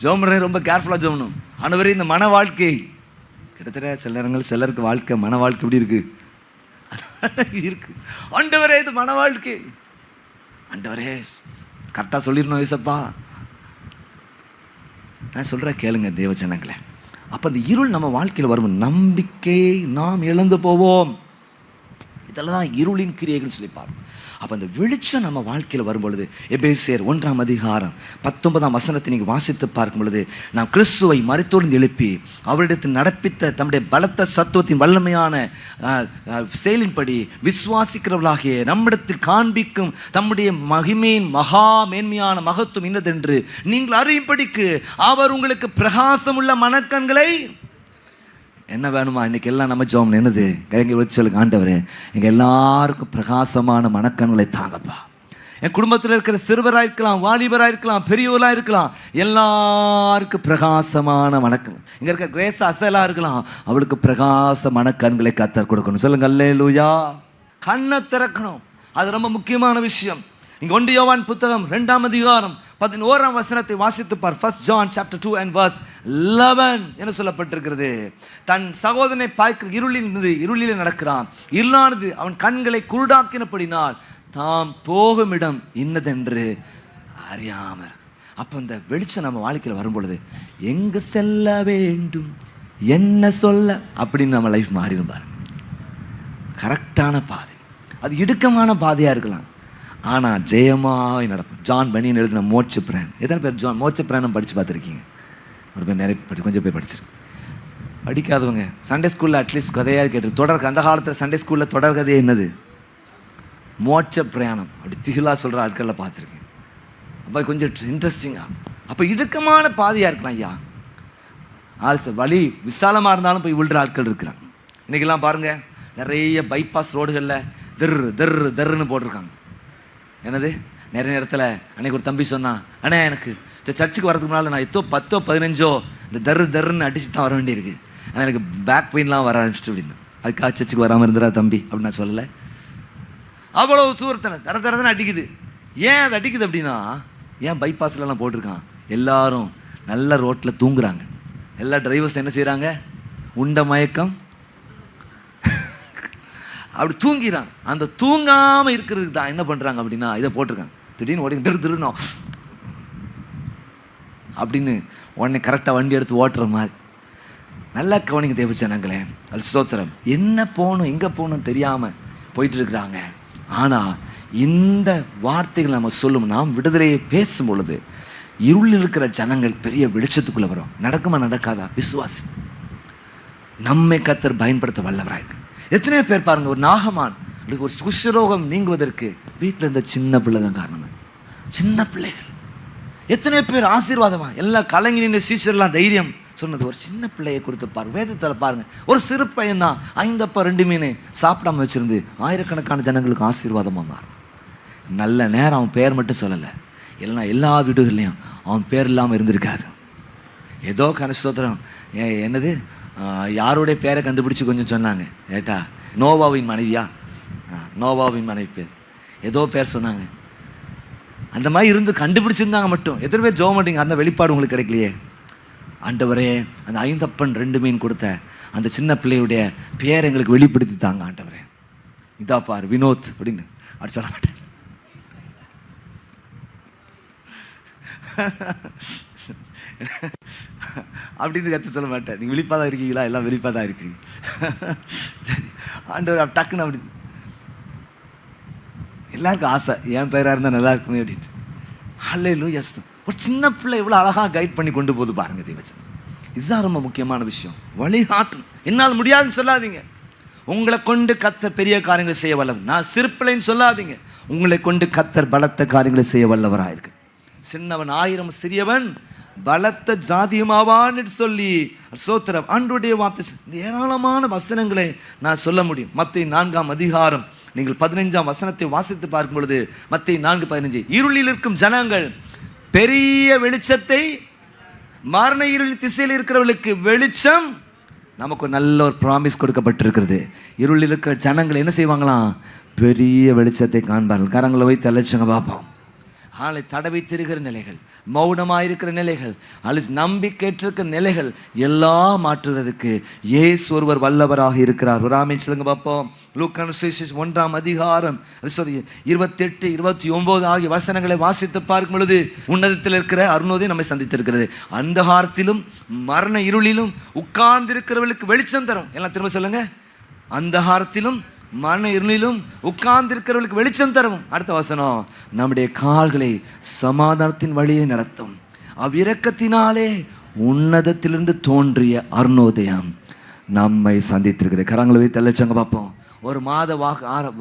ஜோம்ரே ரொம்ப கேர்ஃபுல்லாக ஜோமணும். ஆனவரே இந்த மன வாழ்க்கை கிட்டத்தட்ட சில நேரங்கள் சிலருக்கு வாழ்க்கை மன வாழ்க்கை எப்படி இருக்குது இருக்கு. ஆண்டவரே இது மன வாழ்க்கை, ஆண்டவரே கரெக்டாக சொல்லிடணும் ஏசப்பா. நான் சொல்கிறேன் கேளுங்க தேவ ஜனங்களே. அப்போ அந்த இருள் நம்ம வாழ்க்கையில் வரும் நம்பிக்கை நாம் இழந்து போவோம். இதெல்லாம் தான் இருளின் கிரியைகள் சொல்லி பாருங்க. அப்போ அந்த வெளிச்சம் நம்ம வாழ்க்கையில் வரும்பொழுது, எபேசியர் 1ஆம் அதிகாரம் 19ஆம் வசனத்தை நீங்கள் வாசித்து பார்க்கும் பொழுது, நாம் கிறிஸ்துவை மரித்தோடு எழுப்பி அவரிடத்தில் நடப்பித்த தம்முடைய பலத்த சத்துவத்தின் வல்லமையான செயலின்படி விசுவாசிக்கிறவர்களாகிய நம்மிடத்தில் காண்பிக்கும் தம்முடைய மகிமையின் மகா மேன்மையான மகத்துவம் இன்னதென்று நீங்கள் அறியும்படிக்கு அவர் உங்களுக்கு பிரகாசமுள்ள மனக்கண்களை. என்ன வேணுமா இன்னைக்கு எல்லாம் நம்ம ஜெபம் என்னது கைங்க வச்சு சொல்லுங்க, ஆண்டவரே எங்கள் எல்லாருக்கும் பிரகாசமான மனக்கண்களை தாங்கப்பா. என் குடும்பத்தில் இருக்கிற சிறுவராக இருக்கலாம், வாலிபராக இருக்கலாம், பெரியவராக இருக்கலாம், எல்லாருக்கும் பிரகாசமான மனக்கண். இங்கே இருக்க கிரேஸ் அசலாக இருக்கலாம், அவளுக்கு பிரகாச மனக்கண்களை கத்தர் கொடுக்கணும். சொல்லுங்க அல்லேலூயா. கண்ணை திறக்கணும், அது ரொம்ப முக்கியமான விஷயம். நீங்க 1 யோவான் புத்தகம் 2ஆம் அதிகாரம் 11ஆம் வசனத்தை வாசித்து பார். 1 John chapter 2 and verse 11 என்ன சொல்லப்பட்டிருக்கிறது? தன் சகோதரனை பார்க்கிற இருளிலே நடக்கிறான். இருளானது அவன் கண்களை குருடாக்கினபடினால் தாம் போகும் இடம் இன்னதென்று அறியாம. அப்போ இந்த வெளிச்சம் நம்ம வாழ்க்கையில் வரும்பொழுது எங்க செல்ல வேண்டும் என்ன சொல்ல அப்படின்னு நம்ம லைஃப் மாறிடும். கரெக்டான பாதை, அது இடுக்கமான பாதையாக இருக்கலாம், ஆனால் ஜெயமாக நடக்கும். ஜான் பனியன் எழுதின மோட்ச பிரயாணம். எத்தனை பேர் மோட்ச பிரயாணம் படித்து பார்த்துருக்கீங்க? ஒரு பேர் நிறைய கொஞ்சம் பேர் படிச்சிருக்கு. படிக்காதவங்க சண்டே ஸ்கூலில் அட்லீஸ்ட் கதையாக கேட்டு தொடர். அந்த காலத்தில் சண்டே ஸ்கூலில் தொடர்கதையே என்னது? மோட்ச பிரயாணம். அப்படி திகிலாக சொல்கிற ஆட்களில் பார்த்துருக்கேன். அப்போ கொஞ்சம் இன்ட்ரெஸ்டிங்காக. அப்போ இடுக்கமான பாதையாக இருக்கலாம் ஐயா. வழி விசாலமாக இருந்தாலும் போய் விழுற ஆட்கள் இருக்கிறாங்க. இன்றைக்கெல்லாம் பாருங்கள், நிறைய பைபாஸ் ரோடுகளில் தர்ன்னு போட்டிருக்காங்க. என்னது, நிறைய நேரத்தில் அன்றைக்கி ஒரு தம்பி சொன்னான், அண்ணே எனக்கு சர்ச்சுக்கு வரதுக்கு முன்னால் நான் 10 15 இந்த தர்ன்னு அடிச்சு தான் வர வேண்டியிருக்கு, ஆனால் எனக்கு பேக் பெயின்லாம் வர ஆரம்பிச்சிட்டு அப்படின்னு. அதுக்காக சர்ச்சுக்கு வராமல் இருந்துடா தம்பி அப்படின்னு நான் சொல்லலை. அவ்வளோ தூரத்தனை தரத்தனை அடிக்குது. ஏன் அது அடிக்குது அப்படின்னா, ஏன் பைபாஸ்லாம் போட்டிருக்கான்? எல்லாரும் நல்ல ரோட்டில் தூங்குறாங்க. எல்லா டிரைவர்ஸ் என்ன செய்கிறாங்க? உண்ட மயக்கம் அப்படி தூங்கிறாங்க. அந்த தூங்காமல் இருக்கிறதுக்கு தான் என்ன பண்ணுறாங்க அப்படின்னா இதை போட்டிருக்காங்க. திடீர்னு ஓடி திருநோ அப்படின்னு உடனே கரெக்டாக வண்டி எடுத்து ஓட்டுற மாதிரி. நல்லா கவனிக்க தேவைச்சானங்களே, அது ஸ்தோத்திரம். என்ன போகணும் எங்கே போகணும்னு தெரியாமல் போயிட்டு இருக்கிறாங்க. ஆனால் இந்த வார்த்தைகள் நம்ம சொல்லும், நாம் விடுதலையை பேசும் பொழுது இருளில் இருக்கிற ஜனங்கள் பெரிய வெளிச்சத்துக்குள்ளே வரும். நடக்குமா நடக்காதா? விசுவாசி. நம்மை கர்த்தர் பயன்படுத்த வல்லவராயிருக்கு. எத்தனையோ பேர் பாருங்க, ஒரு நாகமான் ஒரு குஷ்டரோகம் நீங்குவதற்கு வீட்டில் இருந்த சின்ன பிள்ளை தான் காரணம். சின்ன பிள்ளைகள் எத்தனையோ பேர் ஆசீர்வாதமா எல்லாம் கலங்கி நின்று சீசர்லாம் தைரியம் சொன்னது. ஒரு சின்ன பிள்ளையை குறித்து பாருங்க, வேதத்தில் பாருங்க. ஒரு சிறு பையன் தான் 5 அப்பம் 2 மீன் சாப்பிடாம வச்சிருந்து ஆயிரக்கணக்கான ஜனங்களுக்கு ஆசீர்வாதமாக மாறும். நல்ல நேரம் அவன் பேர் மட்டும் சொல்லலை, இல்லைன்னா எல்லா வீடுகள்லையும் அவன் பேர் இல்லாமல் இருந்திருக்காது. ஏதோ கனஸ்தோத்திரம். என்னது, யாருடைய பேரை கண்டுபிடிச்சி கொஞ்சம் சொன்னாங்க. ஏட்டா நோவாவின் மனைவியா? நோவாவின் மனைவி பேர் ஏதோ பேர் சொன்னாங்க. அந்த மாதிரி இருந்து கண்டுபிடிச்சிருந்தாங்க மட்டும். எத்தனை பேர் ஜெபம் பண்ணுறீங்க? அந்த வெளிப்பாடு உங்களுக்கு கிடைக்கலையே. ஆண்டவரே, அந்த 5 அப்பம் 2 மீன் கொடுத்த அந்த சின்ன பிள்ளையுடைய பேர் எங்களுக்கு வெளிப்படுத்தி தாங்க ஆண்டவரே. இதா பார் வினோத் அப்படின்னு அப்படி சொல்ல மாட்டேன். அப்படின்னு கற்று சொல்ல மாட்டேன். நீங்கள் விழிப்பாக தான் இருக்கீங்களா? எல்லாம் விழிப்பாக தான் இருக்கீங்க. சரி, ஆண்டவர் டக்குன்னு அப்படி எல்லாருக்கும் ஆசை, என் பேராக இருந்தால் நல்லா இருக்குமே அப்படின்ட்டு. அல்லேலூயா. ஒரு சின்ன பிள்ளை எவ்வளோ அழகாக கைட் பண்ணி கொண்டு போகுது பாருங்க தெய்வச்சன். இதுதான் ரொம்ப முக்கியமான விஷயம். வழிகாட்டும். என்னால் முடியாதுன்னு சொல்லாதீங்க. உங்களை கொண்டு கர்த்தர் பெரிய காரியங்களை செய்ய வல்லவர். நான் சிறு பிள்ளைன்னு சொல்லாதீங்க. உங்களை கொண்டு கர்த்தர் பலத்த காரியங்களை செய்ய வல்லவராக இருக்கு. சின்னவன் 1000 சிறியவன் பலத்த ஜாதியமாவான்னு சொல்லி சோத்திரம் ஆண்டவருடைய வார்த்தை. ஏராளமான வசனங்களை நான் சொல்ல முடியும். மத்தேயு 4ஆம் அதிகாரம் நீங்கள் 15ஆம் வசனத்தை வாசித்து பார்க்கும் பொழுது, மத்தேயு 4:15, இருளில் இருக்கும் ஜனங்கள் பெரிய வெளிச்சத்தை, மரண இருளின் திசையில் இருக்கிறவர்களுக்கு வெளிச்சம். நமக்கு ஒரு நல்ல ஒரு ப்ராமிஸ் கொடுக்கப்பட்டிருக்கிறது. இருளில் இருக்கிற ஜனங்கள் என்ன செய்வாங்களாம்? பெரிய வெளிச்சத்தை காண்பார்கள். கரங்களை வைத்து அழைச்சங்க பார்ப்போம். ஆளை தடவை திரிகிற நிலைகள், மௌனமாயிருக்கிற நிலைகள், அல்லது நம்பிக்கையற்றிருக்கிற நிலைகள் எல்லாம் மாற்றுறதுக்கு இயேசு ஒருவர் வல்லவராக இருக்கிறார். ஒரு ஆமென் சொல்லுங்க பார்ப்போம். லூக்கான சுவிசேஷம் 1ஆம் அதிகாரம் 28, 29 ஆகிய வசனங்களை வாசித்து பார்க்கும் பொழுது, உன்னதத்தில் இருக்கிற அருணோதயம் நம்மை சந்தித்திருக்கிறது. அந்தகாரத்திலும் மரண இருளிலும் உட்கார்ந்திருக்கிறவர்களுக்கு வெளிச்சம் தரும். எல்லாம் திரும்ப சொல்லுங்க. அந்தகாரத்திலும் மரண இருளிலும் உட்கார்ந்திருக்கிறவர்களுக்கு வெளிச்சம் தரும். அடுத்த வசனம், நம்முடைய கால்களை சமாதானத்தின் வழியை நடத்தும். அவ்விரக்கத்தினாலே உன்னதத்திலிருந்து தோன்றிய அருணோதயம் நம்மை சந்தித்திருக்கிறது. கரங்களை வைத்து அழைச்சங்க பார்ப்போம். ஒரு மாத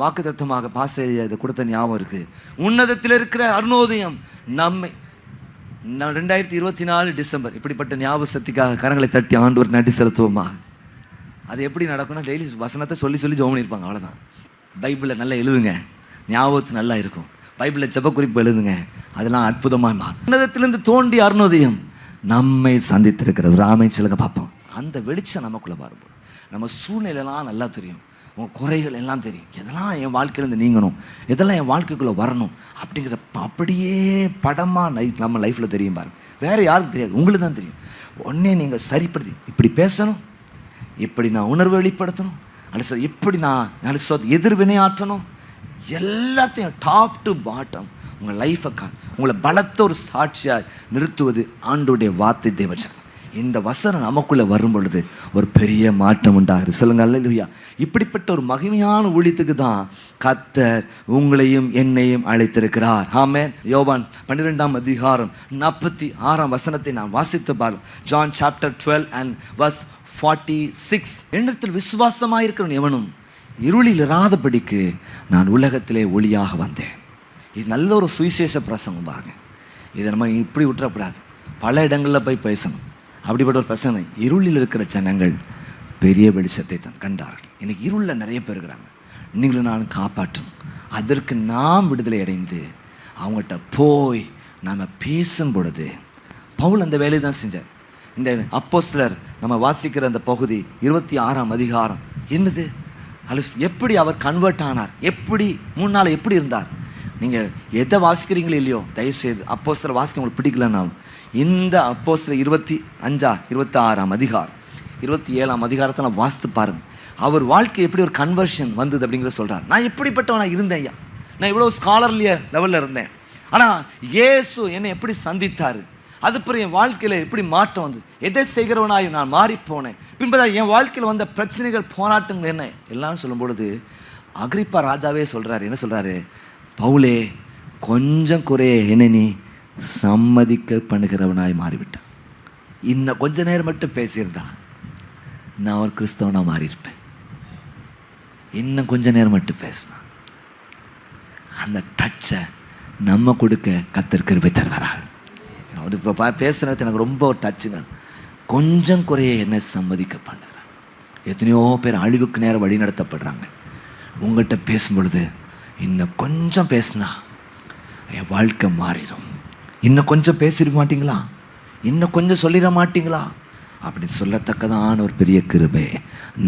வாக்கு தத்துவமாக பாஸ்டர் இதை கொடுத்த ஞாபகம் இருக்கு. உன்னதத்தில் இருக்கிற அருணோதயம் நம்மை 2024 டிசம்பர் இப்படிப்பட்ட ஞாபக சக்திக்காக கரங்களை தட்டி ஆண்டவர் நன்றி செலுத்துவோமா. அது எப்படி நடக்கும்னா, டெய்லி வசனத்தை சொல்லி ஜெபம் பண்ணியிருப்பாங்க. அவ்வளோதான். பைபிளில் நல்லா எழுதுங்க, ஞாபகத்து நல்லா இருக்கும். பைபிளில் ஜெப குறிப்பு எழுதுங்க, அதெல்லாம் அற்புதமாக மாறும். உன்னதத்திலிருந்து தோன்றிய அருணோதயம் நம்மை சந்தித்திருக்கிறது. ராமே சொல்லுங்க பார்ப்போம். அந்த வெளிச்சம் நமக்குள்ளே வரும்போது நம்ம சூழ்நிலைலாம் நல்லா தெரியும். உங்கள் குறைகள் எல்லாம் தெரியும். எதெல்லாம் என் வாழ்க்கையிலேருந்து நீங்கணும், எதெல்லாம் என் வாழ்க்கைக்குள்ளே வரணும் அப்படிங்கிற அப்படியே படமாக நம்ம லைஃப்பில் தெரியும் பாருங்க. வேறு யாருக்கும் தெரியாது, உங்களுக்கு தான் தெரியும். உடனே நீங்கள் சரிப்படுத்தி இப்படி பேசணும், இப்படி நான் உணர்வை வெளிப்படுத்தணும், அடுத்த இப்படி நான் எதிர்வினையாற்றணும், எல்லாத்தையும் டாப் டு பாட்டம் உங்கள் லைஃப்பை உங்களை பலத்த ஒரு சாட்சியாக நிறுத்துவது ஆண்டவருடைய வார்த்தை தேவச்சன். இந்த வசனம் நமக்குள்ளே வரும் பொழுது ஒரு பெரிய மாற்றம் உண்டாகுது. சொல்லுங்க அல்லேலூயா. இப்படிப்பட்ட ஒரு மகிமையான ஊழியத்துக்கு தான் கர்த்தர் உங்களையும் என்னையும் அழைத்திருக்கிறார். ஆமென். யோவான் 12ஆம் அதிகாரம் 46ஆம் வசனத்தை நான் வாசித்து பாருங்கள். John chapter 12 and verse 46. என்னிடத்தில் விசுவாசமாயிருக்கிறவன் எவனும் இருளில் இராதபடிக்கு நான் உலகத்திலே ஒளியாக வந்தேன். இது நல்ல ஒரு சுவிசேஷ பிரசங்கம் பாருங்க. இதை நம்ம இப்படி விட்டுறக்கூடாது, பல இடங்களில் போய் பேசணும். அப்படிப்பட்ட ஒரு பிரசங்கம். இருளில் இருக்கிற ஜனங்கள் பெரிய வெளிச்சத்தை தான் கண்டார்கள். இன்னைக்கு இருளில் நிறைய பேர் இருக்கிறாங்க. நீங்களும் நான் காப்பாற்றும், அதற்கு நாம் விடுதலை அடைந்து அவங்ககிட்ட போய் நாம் பேசும் பொழுது பவுல் அந்த வேலையை தான் செஞ்சார். இந்த அப்போஸ்தலர் நம்ம வாசிக்கிற அந்த பகுதி 26ஆம் அதிகாரம் என்னது, எப்படி அவர் கன்வெர்ட் ஆனார், எப்படி 3 நாள் எப்படி இருந்தார். நீங்கள் எதை வாசிக்கிறீங்களோ இல்லையோ, தயவுசெய்து அப்போஸ்தலர் வாசிக்க உங்களுக்கு பிடிக்கலன்னா இந்த அப்போஸ்தலர் 26ஆம் அதிகாரம் 27ஆம் அதிகாரத்தை நான் வாசித்து பாருங்கள். அவர் வாழ்க்கை எப்படி ஒரு கன்வர்ஷன் வந்தது அப்படிங்கிற சொல்கிறார். நான் எப்படிப்பட்டவனாக இருந்தேன் ஐயா, நான் இவ்வளோ ஸ்காலர்லிய லெவலில் இருந்தேன், ஆனால் இயேசு என்னை எப்படி சந்தித்தார், அதுக்கப்புறம் என் வாழ்க்கையில் எப்படி மாற்றம் வந்தது, எதை செய்கிறவனாயும் நான் மாறி போனேன், பின்பதான் என் வாழ்க்கையில் வந்த பிரச்சனைகள் போராட்டங்கள் என்ன எல்லாம் சொல்லும் பொழுது அகிரிப்பா ராஜாவே சொல்கிறாரு, என்ன சொல்கிறாரு, பவுலே கொஞ்சம் குறைய என்ன நீ சம்மதிக்க பண்ணுகிறவனாய் மாறிவிட்டான். இன்னும் கொஞ்ச நேரம் மட்டும் பேசியிருந்தான் நான் ஒரு கிறிஸ்தவனாக மாறியிருப்பேன். இன்னும் கொஞ்ச நேரம் மட்டும் பேசினான். அந்த டச்சை நம்ம கொடுக்க கர்த்தர் கிருபை தருவாராக. இப்போ பேசுகிறது எனக்கு ரொம்ப ஒரு டச்சுங்க. கொஞ்சம் குறைய என்ன சம்மதிக்க பண்ணுறான். எத்தனையோ பேர் அழிவுக்கு நேரம் வழி நடத்தப்படுறாங்க. உங்கள்கிட்ட பேசும் பொழுது இன்னும் கொஞ்சம் பேசினா என் வாழ்க்கை மாறிடும், இன்னும் கொஞ்சம் பேசிட மாட்டிங்களா, இன்னும் கொஞ்சம் சொல்லிட மாட்டிங்களா அப்படின்னு சொல்லத்தக்கதான ஒரு பெரிய கிருபை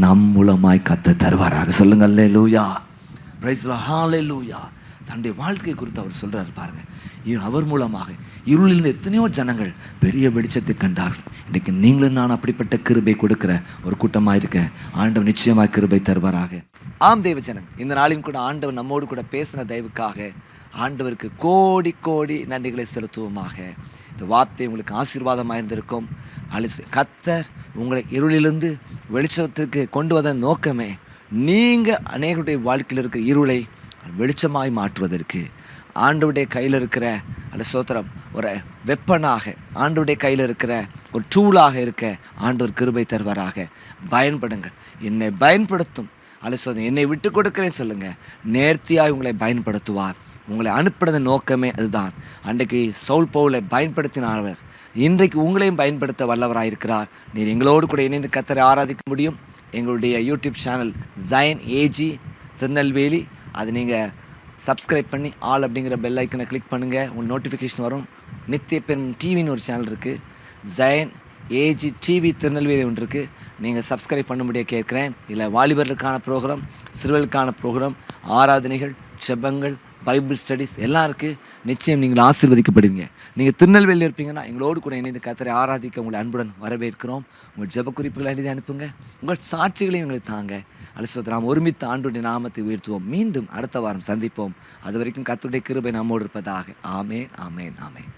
நம் மூலமாய் கர்த்தர் தருவாராக. சொல்லுங்க அல்லேலூயா, பிரைஸ் தி லார்ட், ஹல்லேலூயா. தன்னுடைய வாழ்க்கை குறித்து அவர் சொல்கிறார் பாருங்க. அவர் மூலமாக இருளில் எத்தனையோ ஜனங்கள் பெரிய வெளிச்சத்தை கண்டார்கள். இன்றைக்கு நீங்களும் நான் அப்படிப்பட்ட கிருபை கொடுக்கிற ஒரு கூட்டமாக இருக்க ஆண்டவர் நிச்சயமாக கிருபை தருவாராக. ஆம் தேவஜனம், இந்த நாளையும் கூட ஆண்டவர் நம்மோடு கூட பேசின தயவுக்காக ஆண்டவருக்கு கோடி கோடி நன்றிகளை செலுத்துவோமாக. இந்த வார்த்தை உங்களுக்கு ஆசீர்வாதமாக இருந்திருக்கும். கர்த்தர் உங்களை இருளிலிருந்து வெளிச்சத்துக்கு கொண்டு வந்த நோக்கமே நீங்கள் அநேகருடைய வாழ்க்கையில் இருக்கிற இருளை வெளிச்சமாய் மாற்றுவதற்கு ஆண்டவருடைய கையில் இருக்கிற அந்த சோத்திரம் ஒரு வெப்பனாக, ஆண்டவருடைய கையில் இருக்கிற ஒரு டூலாக இருக்க ஆண்டவர் கிருபை தருவாராக. பயன்படுங்கள், என்னை பயன்படுத்தும் அல்ல என்னை விட்டு கொடுக்குறேன்னு சொல்லுங்கள். நேர்த்தியாய் உங்களை பயன்படுத்துவார். உங்களை அனுப்பினது நோக்கமே அதுதான். அன்றைக்கு சவுல் பவுலை பயன்படுத்தினார், இன்றைக்கு உங்களையும் பயன்படுத்த வல்லவராயிருக்கிறார். நீர் எங்களோடு கூட இணைந்து கர்த்தரை ஆராதிக்க முடியும். எங்களுடைய YouTube channel Zion AG Tirunelveli, அது நீங்கள் சப்ஸ்கிரைப் பண்ணி ஆல் அப்படிங்கிற பெல் ஐக்கனை கிளிக் பண்ணுங்கள், உங்களுக்கு நோட்டிஃபிகேஷன் வரும். நித்திய பெண் டிவின்னு ஒரு சேனல் இருக்குது, ஜயன் ஏஜி டிவி திருநெல்வேலி ஒன்று இருக்குது, நீங்கள் சப்ஸ்கிரைப் பண்ண முடிய கேட்குறேன். இல்லை வாலிபர்களுக்கான ப்ரோக்ராம், சிறுவர்களுக்கான ப்ரோக்ராம், ஆராதனைகள், ஜெபங்கள், பைபிள் ஸ்டடீஸ் எல்லாம் இருக்குது. நிச்சயம் நீங்கள் ஆசீர்வதிக்கப்படுவீங்க. நீங்கள் திருநெல்வேலியில் இருப்பீங்கன்னா எங்களோடு கூட இணைந்து கர்த்தரை ஆராதிக்க உங்களை அன்புடன் வரவேற்கிறோம். உங்கள் ஜெப குறிப்புகளை எழுதி அனுப்புங்க, உங்கள் சாட்சிகளையும் எங்களுக்கு தாங்க. அல்லது நாம் ஒருமித்த ஆண்டவருடைய நாமத்தை உயர்த்துவோம். மீண்டும் அடுத்த வாரம் சந்திப்போம். அது வரைக்கும் கர்த்தருடைய கிருபை நம்மோடு இருப்பதாக. ஆமென், ஆமென், ஆமென்.